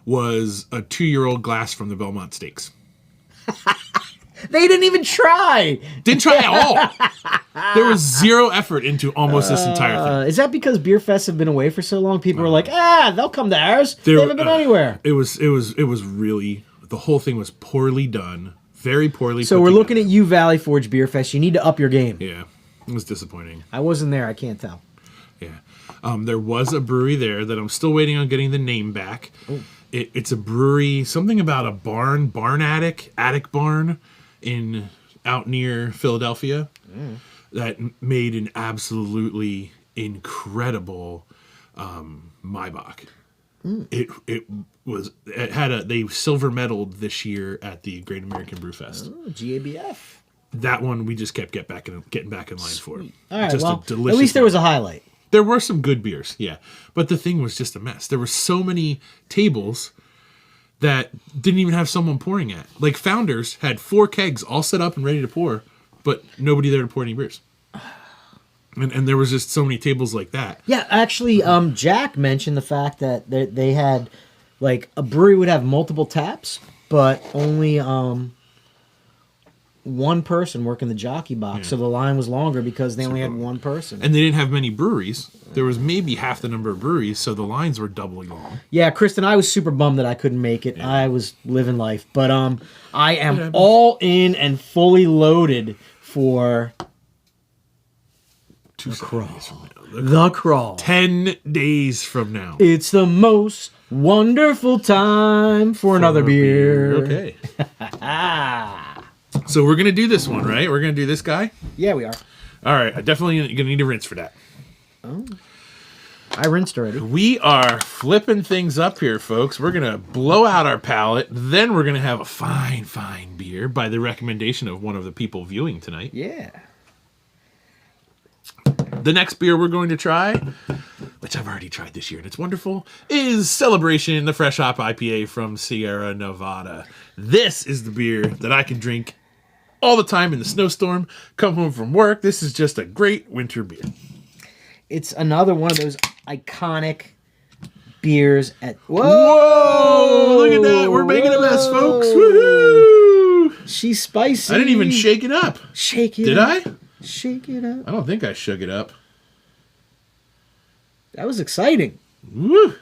was a 2-year-old glass from the Belmont Stakes. They didn't even try. Didn't try at all. There was zero effort into almost this entire thing. Is that because beer fests have been away for so long? People are like, they'll come to ours. They haven't been anywhere. It was really, the whole thing was poorly done. Very poorly So put we're together. looking at you, Valley Forge Beer Fest. You need to up your game. Yeah, it was disappointing. I wasn't there. I can't tell. Yeah. There was a brewery there that I'm still waiting on getting the name back. It's a brewery, something about a barn attic barn out near Philadelphia that made an absolutely incredible Maibach. They silver medaled this year at the Great American Brew Fest. Oh, GABF. That one we just kept getting back in line for. All right, Just well, a delicious at least there was a one. highlight. There were some good beers, yeah. But the thing was just a mess. There were so many tables that didn't even have someone pouring at. Like Founders had 4 kegs all set up and ready to pour, but nobody there to pour any beers. And there was just so many tables like that. Yeah, actually, Jack mentioned the fact that they had, like, a brewery would have multiple taps, but only one person working the jockey box, so the line was longer because they only had one person. And they didn't have many breweries. There was maybe half the number of breweries, so the lines were doubly long. Yeah, Kristen, I was super bummed that I couldn't make it. Yeah. I was living life. But I am all in and fully loaded for the crawl. The crawl. 10 days from now. It's the most wonderful time for another beer. Okay. So we're going to do this one, right? We're going to do this guy? Yeah, we are. All right. I definitely going to need a rinse for that. Oh. I rinsed already. We are flipping things up here, folks. We're going to blow out our palate. Then we're going to have a fine, fine beer by the recommendation of one of the people viewing tonight. Yeah. The next beer we're going to try, which I've already tried this year and it's wonderful, is Celebration, the Fresh Hop IPA from Sierra Nevada. This is the beer that I can drink all the time in the snowstorm, come home from work. This is just a great winter beer. It's another one of those iconic beers at... Whoa! Look at that. We're making a mess, folks. Woohoo! She's spicy. I didn't even shake it up. Shake it Did up. I? Shake it up. I don't think I shook it up. That was exciting. Woo!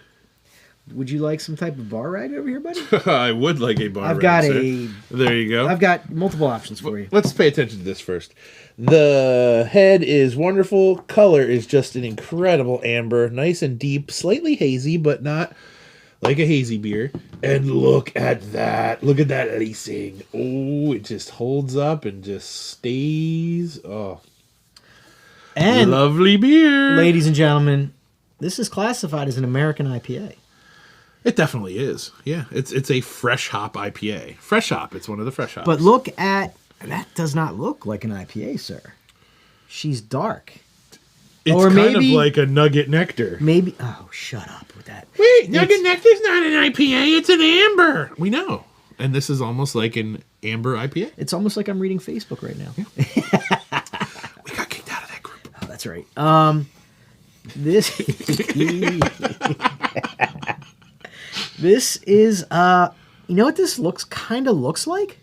Would you like some type of bar rag over here, buddy? I would like a bar. I've got sir. There you go. I've got multiple options for you. Let's pay attention to this first. The head is wonderful. Color is just an incredible amber, nice and deep, slightly hazy, but not like a hazy beer. And look at that. Look at that lacing. Oh, it just holds up and just stays. Oh, And lovely beer. ladies and gentlemen, this is classified as an American IPA. It definitely is. Yeah, it's a fresh hop IPA. Fresh hop. It's one of the fresh hops. But look at that. Does not look like an IPA, sir. She's dark. it's or kind maybe- of like a nugget nectar. Maybe. Oh, shut up with that. Wait, nugget nectar's not an IPA. It's an amber. We know. And this is almost like an amber IPA. It's almost like I'm reading Facebook right now. We got kicked out of that group. Oh, that's right. This this is you know what this kind of looks like?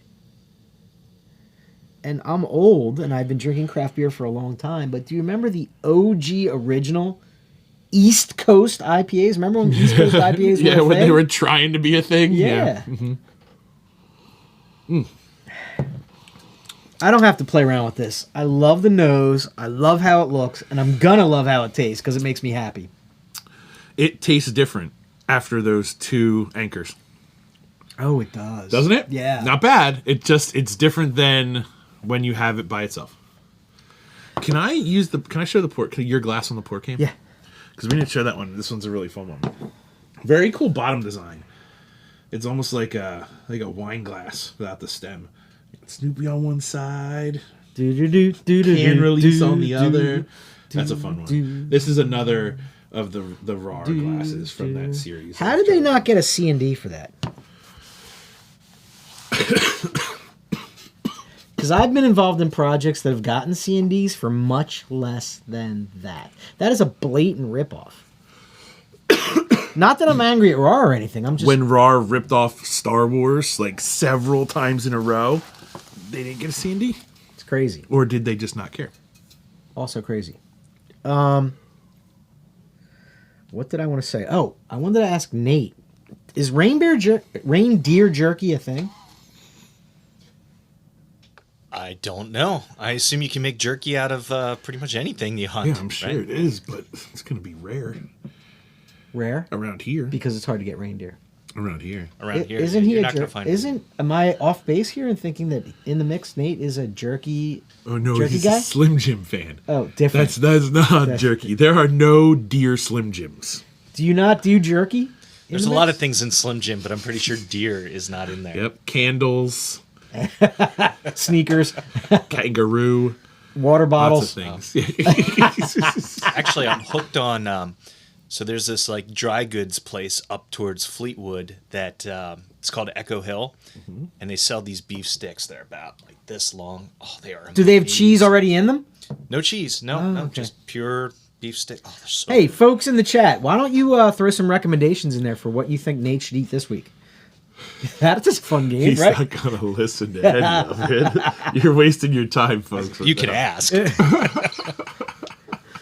And I'm old and I've been drinking craft beer for a long time, but do you remember the OG original East Coast IPAs? Remember when East Coast IPAs Yeah, were a when they thing? were trying to be a thing. Yeah. Mm-hmm. I don't have to play around with this. I love the nose. I love how it looks, and I'm gonna love how it tastes because it makes me happy. It tastes different after those two anchors. Oh, it does. Doesn't it? Yeah. Not bad. It's different than when you have it by itself. Can I show the port? Your glass on the port can? Yeah. Because we need to show that one. This one's a really fun one. Very cool bottom design. It's almost like a wine glass without the stem. Snoopy on one side, can release on the other. That's a fun one. This is another of the raw glasses from that series. How did they not get a C&D for that? Because I've been involved in projects that have gotten C&Ds for much less than that. That is a blatant ripoff. Not that I'm angry at Raw or anything. I'm just When Raw ripped off Star Wars like several times in a row, they didn't get a C&D? it's crazy. Or did they just not care? Also crazy. What did I want to say? Oh, I wanted to ask Nate. Is reindeer jerky a thing? I don't know. I assume you can make jerky out of pretty much anything you hunt. Yeah, I'm sure right? it is, but it's going to be rare Rare? around here. Because it's hard to get reindeer. Around here. Around here, Isn't he you're a not gonna jerky? find Am I off base here in thinking that in the mix Nate is a jerky? Oh no, Jerky he's guy? a Slim Jim fan. Oh, different. That's not jerky. There are no deer Slim Jims. Do you not do jerky? in There's the a lot mix? of things in Slim Jim, but I'm pretty sure deer is not in there. Yep, candles, Sneakers, kangaroo, water lots bottles. of things. Actually, I'm hooked on. So there's this like dry goods place up towards Fleetwood that it's called Echo Hill, and they sell these beef sticks. They're about like this long. Oh, they are. Do they have amazing. cheese already in them? No cheese. No, Oh, no, okay. just pure beef stick. Oh, they're so. Hey, good. folks in the chat, why don't you throw some recommendations in there for what you think Nate should eat this week? That's a fun game, He's right? not gonna listen to any of it. You're wasting your time, folks. with You can that. ask.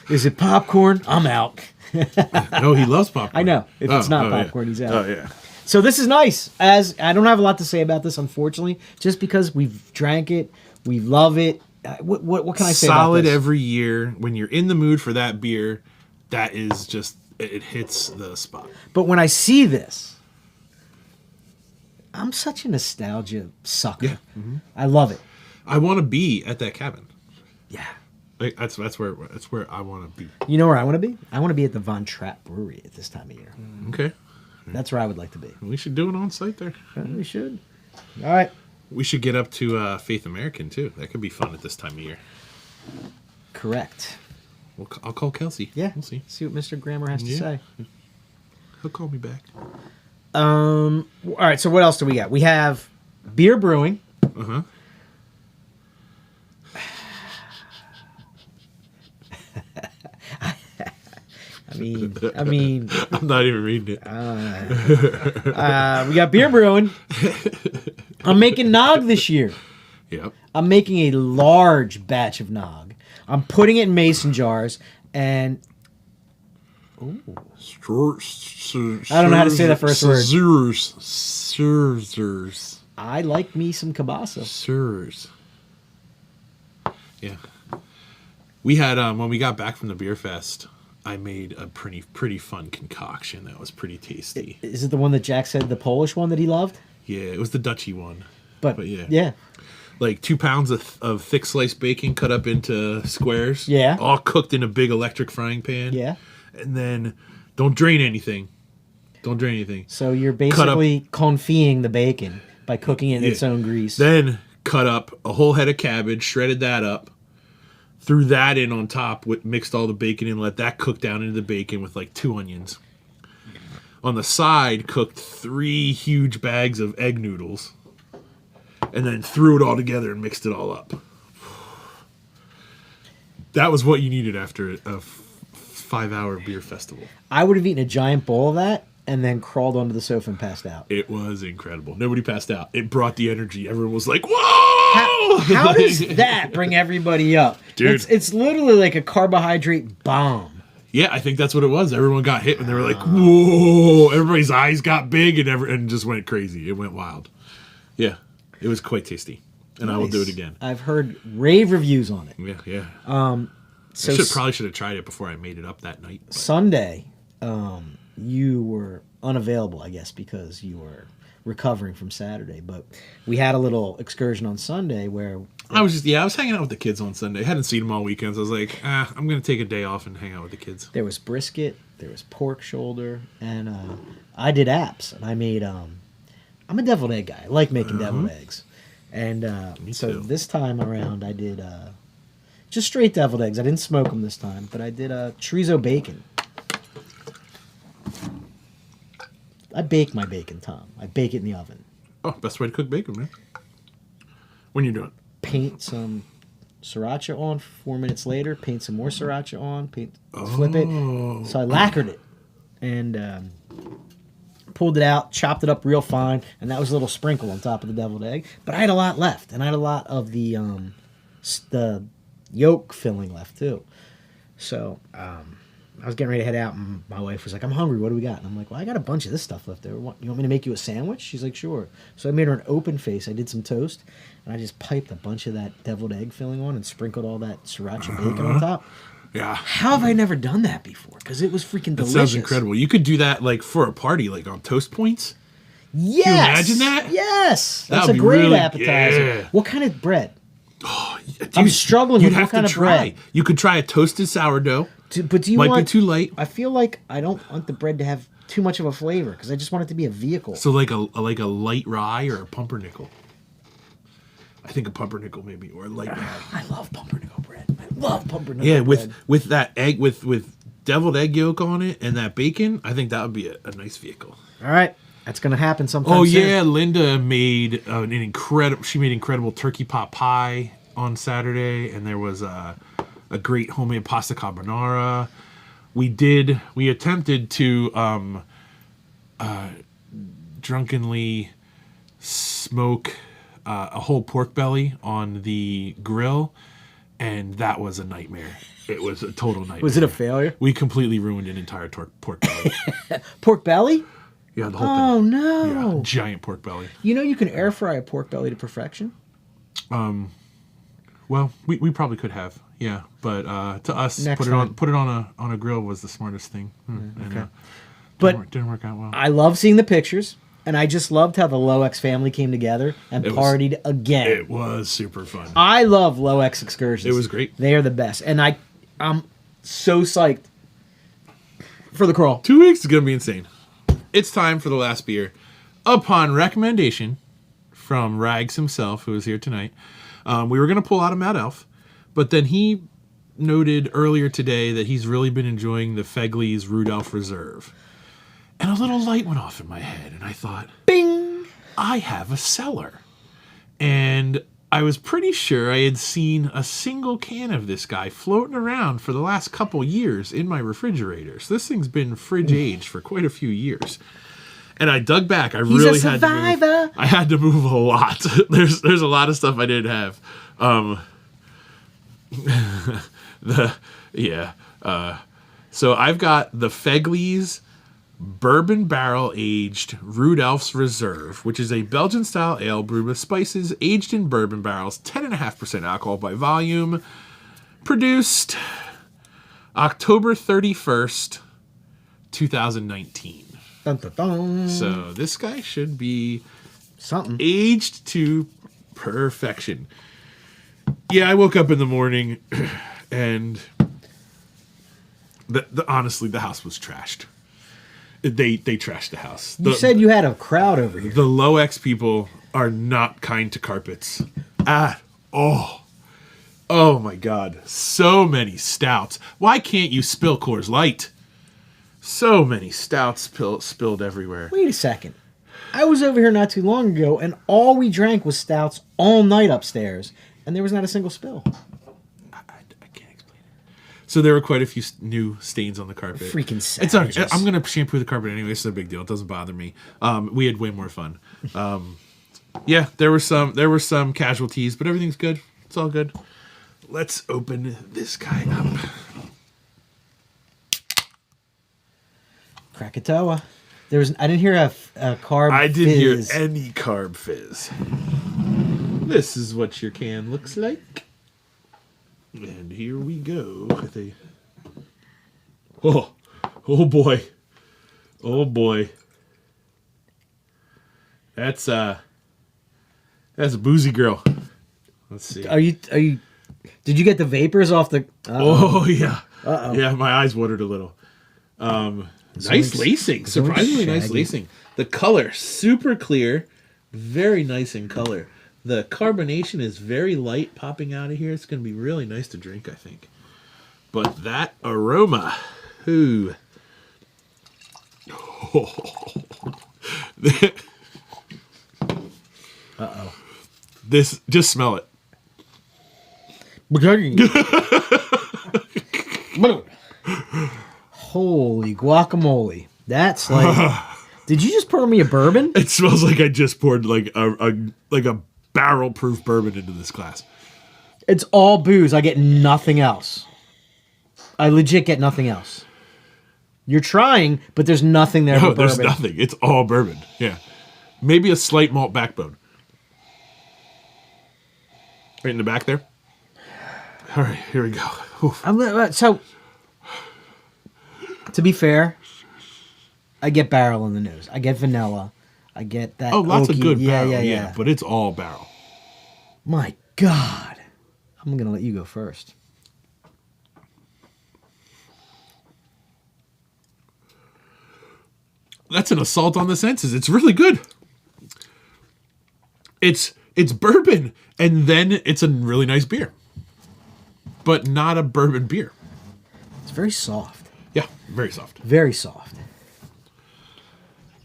Is it popcorn? I'm out. No, he loves popcorn. I know. If it's not yeah. popcorn, he's out. Oh yeah. So this is nice. As I don't have a lot to say about this, unfortunately, just because we've drank it, we love it. What can I say Solid about this? every year. When you're in the mood for that beer, that is just it hits the spot. But when I see this, I'm such a nostalgia sucker. Yeah. I love it. I want to be at that cabin. Yeah. Like, that's where I want to be. You know where I want to be? I want to be at the Von Trapp Brewery at this time of year. Okay. That's where I would like to be. We should do it on site there. We should. All right. We should get up to Faith American too. That could be fun at this time of year. Correct. I'll call Kelsey. Yeah. We'll see. See what Mr. Grammer has to Yeah. say. He'll call me back. All right. So what else do we got? We have beer brewing. Uh-huh. I mean, I'm not even reading it. we got beer brewing. I'm making nog this year. Yep. I'm making a large batch of nog. I'm putting it in mason jars, and I don't know how to say that first word. Sirs. I like me some kielbasa. Sirs. Yeah. We had when we got back from the beer fest, I made a pretty fun concoction that was pretty tasty. Is it the one that Jack said, the Polish one that he loved? Yeah, it was the Dutchy one. But yeah. Yeah. Like 2 pounds of thick sliced bacon cut up into squares. Yeah. All cooked in a big electric frying pan. Yeah. And then don't drain anything. So you're basically confying the bacon by cooking it in its own grease. Then cut up a whole head of cabbage, shredded that up, threw that in on top, mixed all the bacon in, let that cook down into the bacon with like 2 onions. On the side, cooked 3 huge bags of egg noodles, and then threw it all together and mixed it all up. That was what you needed after a 5-hour beer festival. I would have eaten a giant bowl of that and then crawled onto the sofa and passed out. It was incredible. Nobody passed out. It brought the energy. Everyone was like, whoa! How does that bring everybody up? Dude. It's literally like a carbohydrate bomb. Yeah, I think that's what it was. Everyone got hit and they were like, whoa! Everybody's eyes got big and just went crazy. It went wild. Yeah, it was quite tasty. And I will do it again. I've heard rave reviews on it. Yeah. So I probably should have tried it before I made it up that night. But. Sunday, you were unavailable, I guess, because you were recovering from Saturday. But we had a little excursion on Sunday where I was hanging out with the kids on Sunday. I hadn't seen them all weekend, so I was like, I'm going to take a day off and hang out with the kids. There was brisket, there was pork shoulder, and I did apps. And I made, I'm a deviled egg guy. I like making deviled eggs. And so too. this time around, I did just straight deviled eggs. I didn't smoke them this time, but I did chorizo bacon. I bake my bacon, Tom. I bake it in the oven. Oh, best way to cook bacon, man. When you do it. Paint some sriracha on 4 minutes later. Paint some more sriracha on. Flip it. So I lacquered it and pulled it out, chopped it up real fine, and that was a little sprinkle on top of the deviled egg. But I had a lot left, and I had a lot of the yolk filling left too. So I was getting ready to head out, and my wife was like, I'm hungry, what do we got? And I'm like, well, I got a bunch of this stuff left over. You want me to make you a sandwich? She's like, sure. So I made her an open face. I did some toast, and I just piped a bunch of that deviled egg filling on and sprinkled all that sriracha bacon on top. Yeah. How have I never done that before? Because it was freaking delicious. That sounds incredible. You could do that like for a party, like on Toast Points. Yes. Can you imagine that? Yes. That's That would a be great really- appetizer. yeah. What kind of bread? Dude, I'm struggling you'd with what have to kind of try. bread. You could try a toasted sourdough. But do you Might want? be too light. I feel like I don't want the bread to have too much of a flavor because I just want it to be a vehicle. So like a light rye or a pumpernickel. I think a pumpernickel maybe, or a light rye. I love pumpernickel bread. I love pumpernickel Yeah, bread. with that egg, with deviled egg yolk on it and that bacon, I think that would be a nice vehicle. All right, that's gonna happen sometime. Oh soon. yeah, Linda made an incredible. She made incredible turkey pot pie on Saturday, and there was a great homemade pasta carbonara. We attempted to drunkenly smoke a whole pork belly on the grill, and that was a nightmare. It was a total nightmare. Was it a failure? We completely ruined an entire pork belly. Pork belly? Yeah, the whole Oh thing. no! Yeah, giant pork belly. You know you can air fry a pork belly to perfection. Well, we probably could have, yeah, but to us, Next put it time. on a grill was the smartest thing. And, But didn't work out well. I love seeing the pictures, and I just loved how the Low X family came together and partied again. It was super fun. I love Low X excursions. It was great. They are the best, and I'm so psyched for the crawl. 2 weeks is gonna be insane. It's time for the last beer, upon recommendation from Rags himself, who is here tonight. We were gonna pull out a Mad Elf, but then he noted earlier today that he's really been enjoying the Fegley's Rudolph Reserve. And a little light went off in my head, and I thought, Bing! I have a cellar. And I was pretty sure I had seen a single can of this guy floating around for the last couple years in my refrigerator. So this thing's been fridge aged for quite a few years. And I dug back. I He's really a had to move. survivor. I had to move a lot. There's a lot of stuff I didn't have. So I've got the Fegley's Bourbon Barrel Aged Rudolph's Reserve, which is a Belgian style ale brewed with spices, aged in bourbon barrels, 10.5% alcohol by volume, produced October 31st, 2019. Dun, dun, dun. So this guy should be Something. aged to perfection. Yeah, I woke up in the morning and honestly, the house was trashed. They trashed the house. You said you had a crowd over here. The Low X people are not kind to carpets at all. Oh my God. So many stouts. Why can't you spill Coors Light? So many stouts spilled everywhere. Wait a second. I was over here not too long ago, and all we drank was stouts all night upstairs, and there was not a single spill. I can't explain it. So there were quite a few new stains on the carpet. Freaking It's all savages. right. I'm going to shampoo the carpet anyway. It's no big deal. It doesn't bother me. We had way more fun. Yeah, there were some casualties, but everything's good. It's all good. Let's open this guy up. Krakatoa. I didn't hear a carb I didn't fizz. hear any carb fizz. This is what your can looks like. And here we go with a... Oh boy. Oh boy. That's a boozy girl. Let's see. Are you? Did you get the vapors off the? Oh yeah. Uh-oh. Yeah, my eyes watered a little. Nice one's- lacing. this one's Surprisingly nice shaggy. lacing. The color, super clear. Very nice in color. The carbonation is very light popping out of here. It's going to be really nice to drink, I think. But that aroma. Ooh. Uh-oh. This, just smell it. Holy guacamole! That's like. Did you just pour me a bourbon? It smells like I just poured like a barrel-proof bourbon into this glass. It's all booze. I get nothing else. I legit get nothing else. You're trying, but there's nothing there No, but bourbon. there's nothing. It's all bourbon. Yeah. Maybe a slight malt backbone. Right in the back there. All right, here we go. Oof. So, to be fair, I get barrel in the nose. I get vanilla. I get that. Oh, lots of oaky- good yeah, barrel. yeah. But it's all barrel. My God. I'm going to let you go first. That's an assault on the senses. It's really good. It's bourbon, and then it's a really nice beer. But not a bourbon beer. It's very soft. Yeah, very soft. Very soft.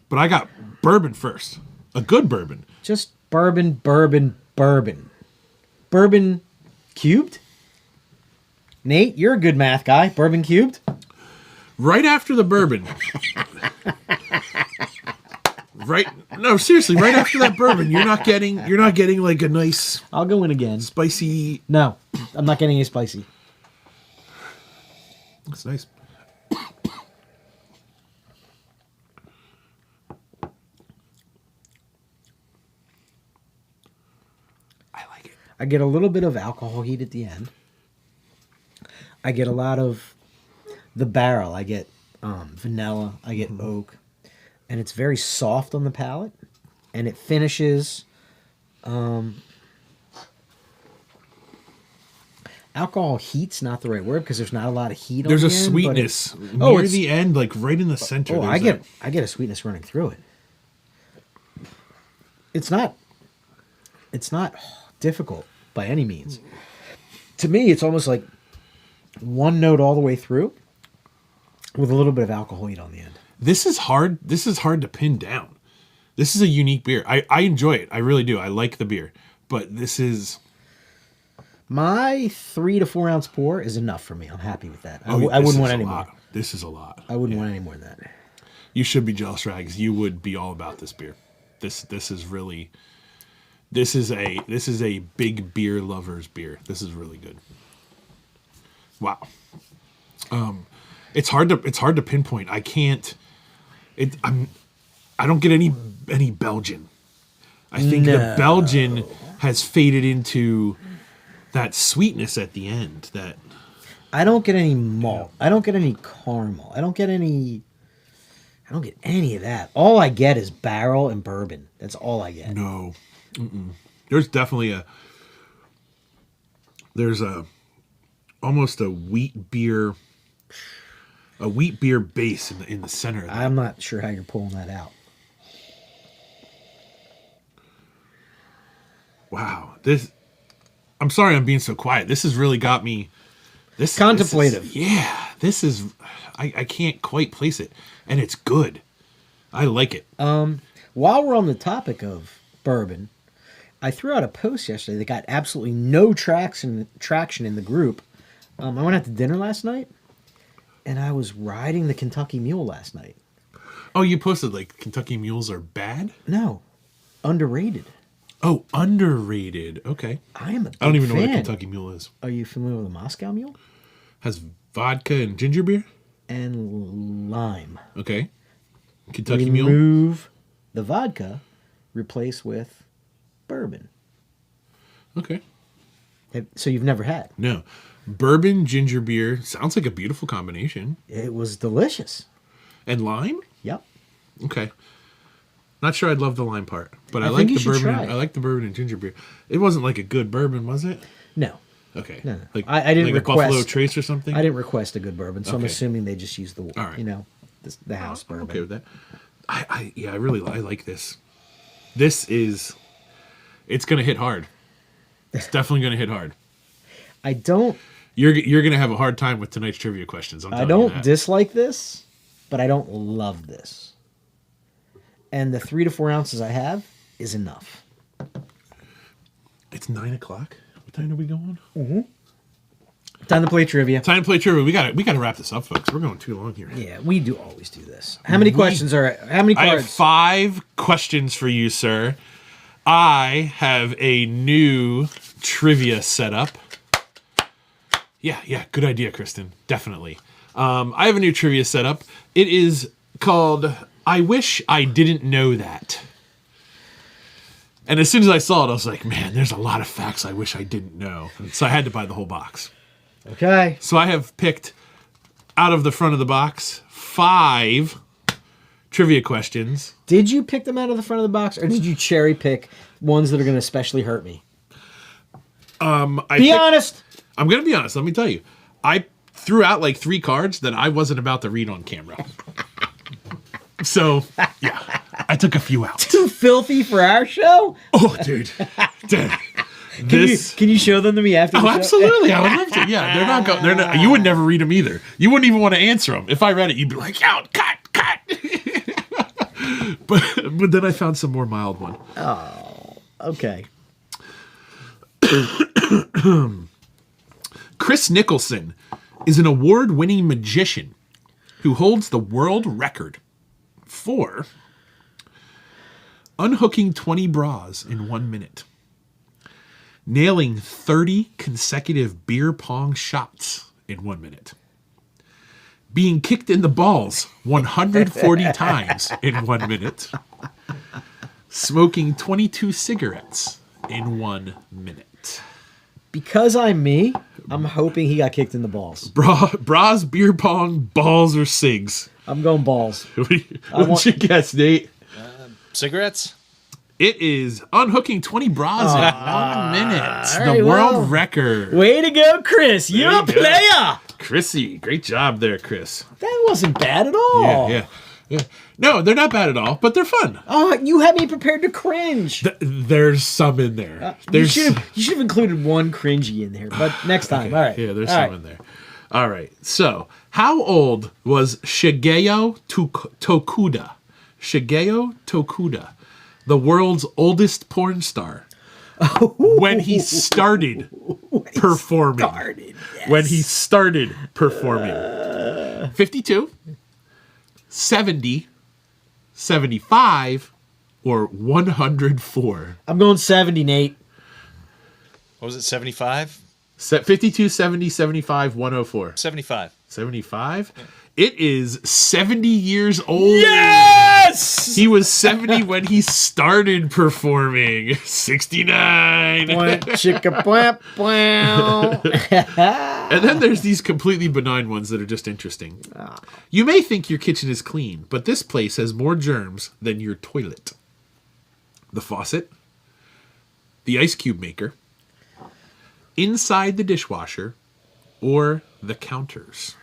But I got bourbon first. A good bourbon. Just bourbon. Bourbon cubed? Nate, you're a good math guy. Bourbon cubed? Right after the bourbon. No, seriously, right after that bourbon, you're not getting like a nice I'll go in again. spicy. No, I'm not getting any spicy. That's nice. I like it. I get a little bit of alcohol heat at the end. I get a lot of the barrel. I get vanilla. I get oak. And it's very soft on the palate. And it finishes... alcohol heat's not the right word because there's not a lot of heat There's on a the end, but sweetness it's- near the end, like right in the center. Oh, there's I get a sweetness running through it. It's not difficult by any means. To me, it's almost like one note all the way through with a little bit of alcohol heat on the end. This is hard. This is hard to pin down. This is a unique beer. I enjoy it. I really do. I like the beer. But this is... My 3 to 4 ounce pour is enough for me. I'm happy with that. I this wouldn't is want a any more. lot. This is a lot. I wouldn't want any more than that. You should be jealous, Rags. You would be all about this beer. This is really... This is a big beer lover's beer. This is really good. Wow. It's hard to pinpoint. I can't. I don't get any Belgian. I think the Belgian has faded into that sweetness at the end. That I don't get any malt. I don't get any caramel. I don't get any of that. All I get is barrel and bourbon. That's all I get. no, there's definitely there's almost a wheat beer base in the center of that. I'm not sure how you're pulling that out. Wow, I'm sorry I'm being so quiet. This has really got me. Contemplative. This is. I can't quite place it, and it's good. I like it. While we're on the topic of bourbon, I threw out a post yesterday that got absolutely no traction in the group. I went out to dinner last night, and I was riding the Kentucky Mule last night. Oh, you posted like Kentucky Mules are bad? No, underrated. Oh, underrated. Okay. I am a big I don't even know what a fan. Kentucky Mule is. Are you familiar with a Moscow Mule? Has vodka and ginger beer? And lime. Okay. Kentucky Mule? Remove the vodka, replace with bourbon. Okay. So you've never had? No. Bourbon, ginger beer. Sounds like a beautiful combination. It was delicious. And lime? Yep. Okay. Not sure I'd love the lime part, but I think like you the should bourbon. try it. I like the bourbon and ginger beer. It wasn't like a good bourbon, was it? No. Okay. No. Like I didn't like request a Buffalo Trace or something. I didn't request a good bourbon, so I'm Okay. assuming they just used the All right. the house I'm bourbon. okay with that. I like this. This is. It's gonna hit hard. It's definitely gonna hit hard. I don't You're gonna have a hard time with tonight's trivia questions. I'm telling you that. dislike this, but I don't love this. And the 3 to 4 ounces I have is enough. It's 9:00. What time are we going? Time to play trivia. Time to play trivia. We got to wrap this up, folks. We're going too long here. Yeah, we do always do this. How many questions are? How many I have cards? 5 questions for you, sir. I have a new trivia setup. Yeah, good idea, Kristen. Definitely. I have a new trivia setup. It is called I Wish I Didn't Know That. And as soon as I saw it, I was like, man, there's a lot of facts I wish I didn't know. So I had to buy the whole box. Okay. So I have picked out of the front of the box 5 trivia questions. Did you pick them out of the front of the box, or did you cherry pick ones that are going to especially hurt me? Be honest. I'm going to be honest. Let me tell you. I threw out like 3 cards that I wasn't about to read on camera. So, yeah, I took a few out. Too filthy for our show? Oh, dude. Can you show them to me after the Oh, show? absolutely. I would love to. Yeah, they're not. You would never read them either. You wouldn't even want to answer them. If I read it, you'd be like, out, cut. But then I found some more mild one. Oh, okay. Chris Nicholson is an award-winning magician who holds the world record for unhooking 20 bras in 1 minute, nailing 30 consecutive beer pong shots in 1 minute, being kicked in the balls 140 times in 1 minute, smoking 22 cigarettes in 1 minute. Because I'm me, I'm hoping he got kicked in the balls. Bras, beer pong, balls, or cigs? I'm going balls. What'd you guess, Nate? Cigarettes? It is unhooking 20 bras in 1 minute. right, The world well. record. Way to go, Chris. You're a you go. player. Chrissy, great job there, Chris. That wasn't bad at all. Yeah. No, they're not bad at all, but they're fun. Oh, you had me prepared to cringe. There's some in there. You should have included one cringy in there, but next time. All right. Yeah, there's All some right. in there. All right. So, how old was Shigeo Tokuda? Shigeo Tokuda, the world's oldest porn star, when he started performing. When he started performing. 52, 70, 75, or 104. I'm going 70, Nate. What was it, 75? 52, 70, 75, 104. 75. 75? It is 70 years old. Yes! He was 70 when he started performing. 69. Chicka bwamp, bwamp. And then there's these completely benign ones that are just interesting. You may think your kitchen is clean, but this place has more germs than your toilet. The faucet, the ice cube maker, inside the dishwasher, or the counters.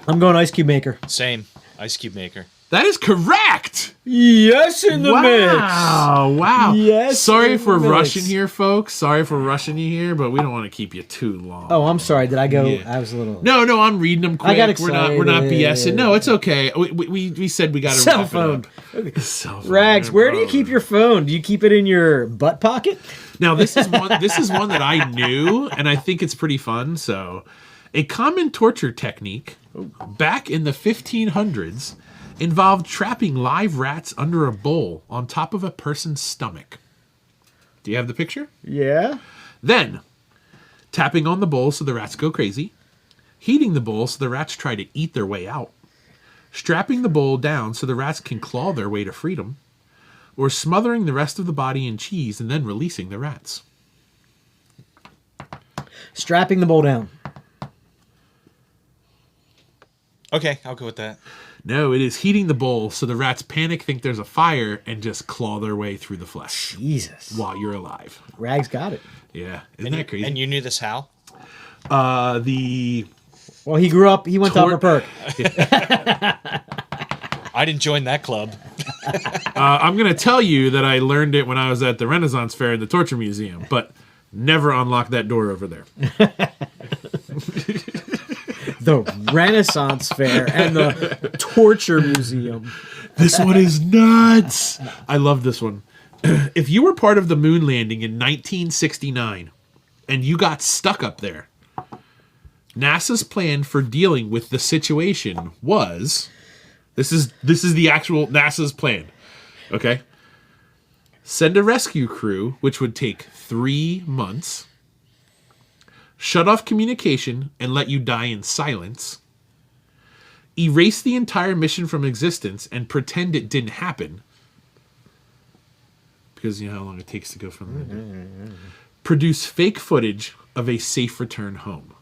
I'm going ice cube maker. Same. Ice cube maker. That is correct. Yes, in the mix. Wow. Yes, Sorry in for the mix. rushing here, folks. Sorry for rushing you here, but we don't want to keep you too long. Oh, I'm sorry. Did I go? Yeah. I was a little. No, I'm reading them quick. I got We're not excited. BSing. No, it's okay. We said we got to Cell phone. Cell phone. Rags, where do you bro. keep your phone? Do you keep it in your butt pocket? Now this is one that I knew, and I think it's pretty fun. So, a common torture technique back in the 1500s involved trapping live rats under a bowl on top of a person's stomach. Do you have the picture? Yeah. Then, tapping on the bowl so the rats go crazy, heating the bowl so the rats try to eat their way out, strapping the bowl down so the rats can claw their way to freedom, or smothering the rest of the body in cheese and then releasing the rats. Strapping the bowl down. Okay, I'll go with that. No, it is heating the bowl so the rats panic, think there's a fire, and just claw their way through the flesh Jesus. while you're alive. Rags got it. Yeah, isn't that crazy? And you knew this how? The Well, he grew up. He went to Upper Perk. I didn't join that club. I'm going to tell you that I learned it when I was at the Renaissance Fair in the Torture Museum, but never unlock that door over there. The Renaissance Fair and the Torture Museum. This one is nuts. I love this one. If you were part of the moon landing in 1969 and you got stuck up there, NASA's plan for dealing with the situation was this is the actual NASA's plan. Okay? Send a rescue crew, which would take 3 months. Shut off communication and let you die in silence. Erase the entire mission from existence and pretend it didn't happen. Because you know how long it takes to go from there. Produce fake footage of a safe return home.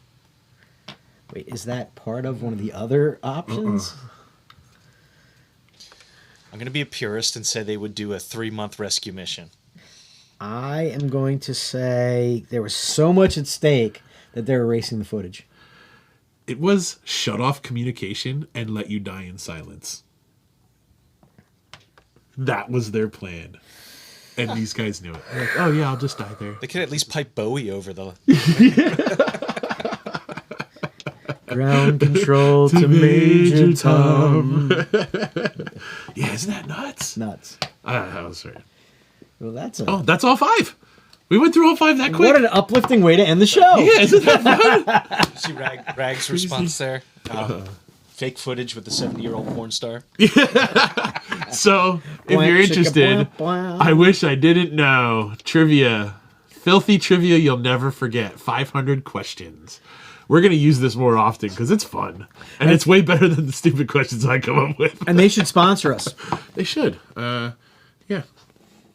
Wait, is that part of one of the other options? I'm going to be a purist and say they would do a 3-month rescue mission. I am going to say there was so much at stake that they're erasing the footage. It was shut off communication and let you die in silence. That was their plan. And these guys knew it. They're like, oh yeah, I'll just die there. They could at least pipe Bowie over the... Ground control to Major Tom. Yeah, isn't that nuts? Nuts. I was right. Well, that's Oh, that's all 5. We went through all 5 that quick. what an uplifting way to end the show. Yeah, isn't that fun? See Rag's response there? Fake footage with the 70-year-old porn star. So, if Blank, you're chicka, interested, blank, blank. I wish I didn't know. Trivia. Filthy trivia you'll never forget. 500 questions. We're going to use this more often because it's fun. And it's way better than the stupid questions I come up with. And they should sponsor us. They should. Yeah.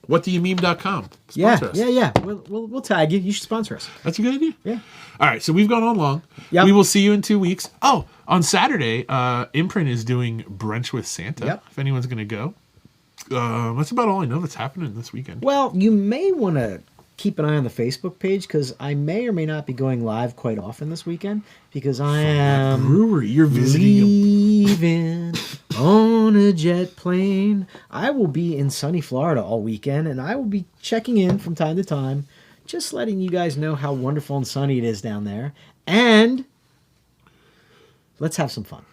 WhatDoYouMeme.com. Yeah, Sponsor us. yeah. We'll tag you. You should sponsor us. That's a good idea. Yeah. All right, so we've gone on long. Yep. We will see you in 2 weeks. Oh, on Saturday, Imprint is doing Brunch with Santa. Yep. If anyone's going to go. That's about all I know that's happening this weekend. Well, you may want to keep an eye on the Facebook page because I may or may not be going live quite often this weekend because I am Brewery, you're visiting them. leaving on a jet plane. I will be in sunny Florida all weekend, and I will be checking in from time to time, just letting you guys know how wonderful and sunny it is down there. And let's have some fun.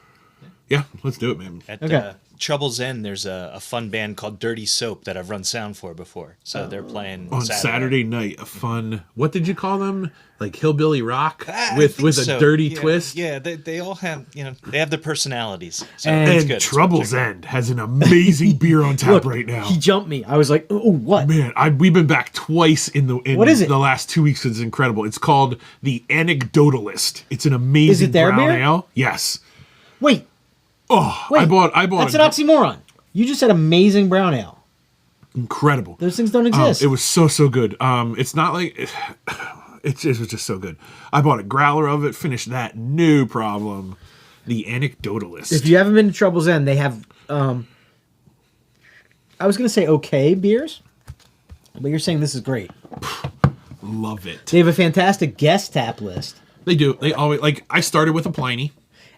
Yeah, let's do it, man. At Okay. Trouble's End, there's a fun band called Dirty Soap that I've run sound for before. So they're playing On Saturday night, a fun, what did you call them? Like hillbilly rock with a so. dirty Yeah, twist? Yeah, they all have, they have their personalities. So And it's And good. Trouble's End has an amazing beer on tap Look, right now. he jumped me. I was like, oh, what? Man, we've been back twice in What is it? the last 2 weeks. It's incredible. It's called The Anecdotalist. It's an amazing Is it their brown beer? ale. Yes. Wait, Oh, Wait, I bought That's an oxymoron. You just said amazing brown ale. incredible. Those things don't exist. It was so good. It's not like it was just so good. I bought a growler of it, finished that, no problem. The Anecdotalist. If you haven't been to Trouble's End, they have I was gonna say okay beers, but you're saying this is great. Love it. They have a fantastic guest tap list, They do. They always like. I started with a Pliny.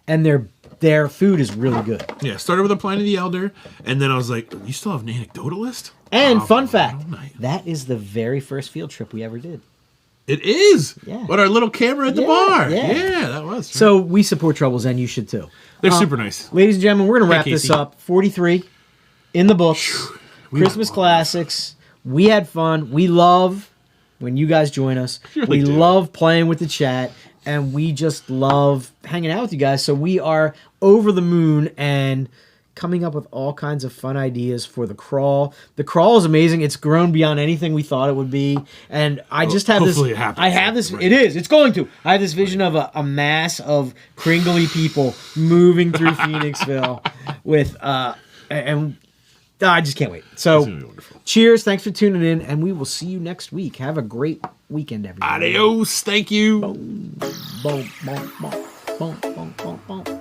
and their food is really good. Yeah, started with a Pliny the Elder, and then I was like, "You still have an Anecdotalist?" And Oh, fun fact, all night. that is the very first field trip we ever did. It is. Yeah. What, our little camera at the Yeah, bar? yeah. That was. So we support Trouble's End. You should too. they're super nice. Ladies and gentlemen, we're going to Hey, wrap this Casey. up. 43 in the books. We Christmas love classics. We had fun. We love when you guys join us. Really we do. love playing with the chat. And we just love hanging out with you guys. So we are over the moon and coming up with all kinds of fun ideas for the crawl. The crawl is amazing. It's grown beyond anything we thought it would be. And I just have this. hopefully it happens. I have this. Right. It is. It's going to. I have this vision of a mass of cringly people moving through Phoenixville with and I just can't wait. It's So gonna be wonderful. cheers. Thanks for tuning in, and we will see you next week. Have a great weekend, everybody. Adios. Thank you. Boom, boom, boom, boom, boom, boom, boom.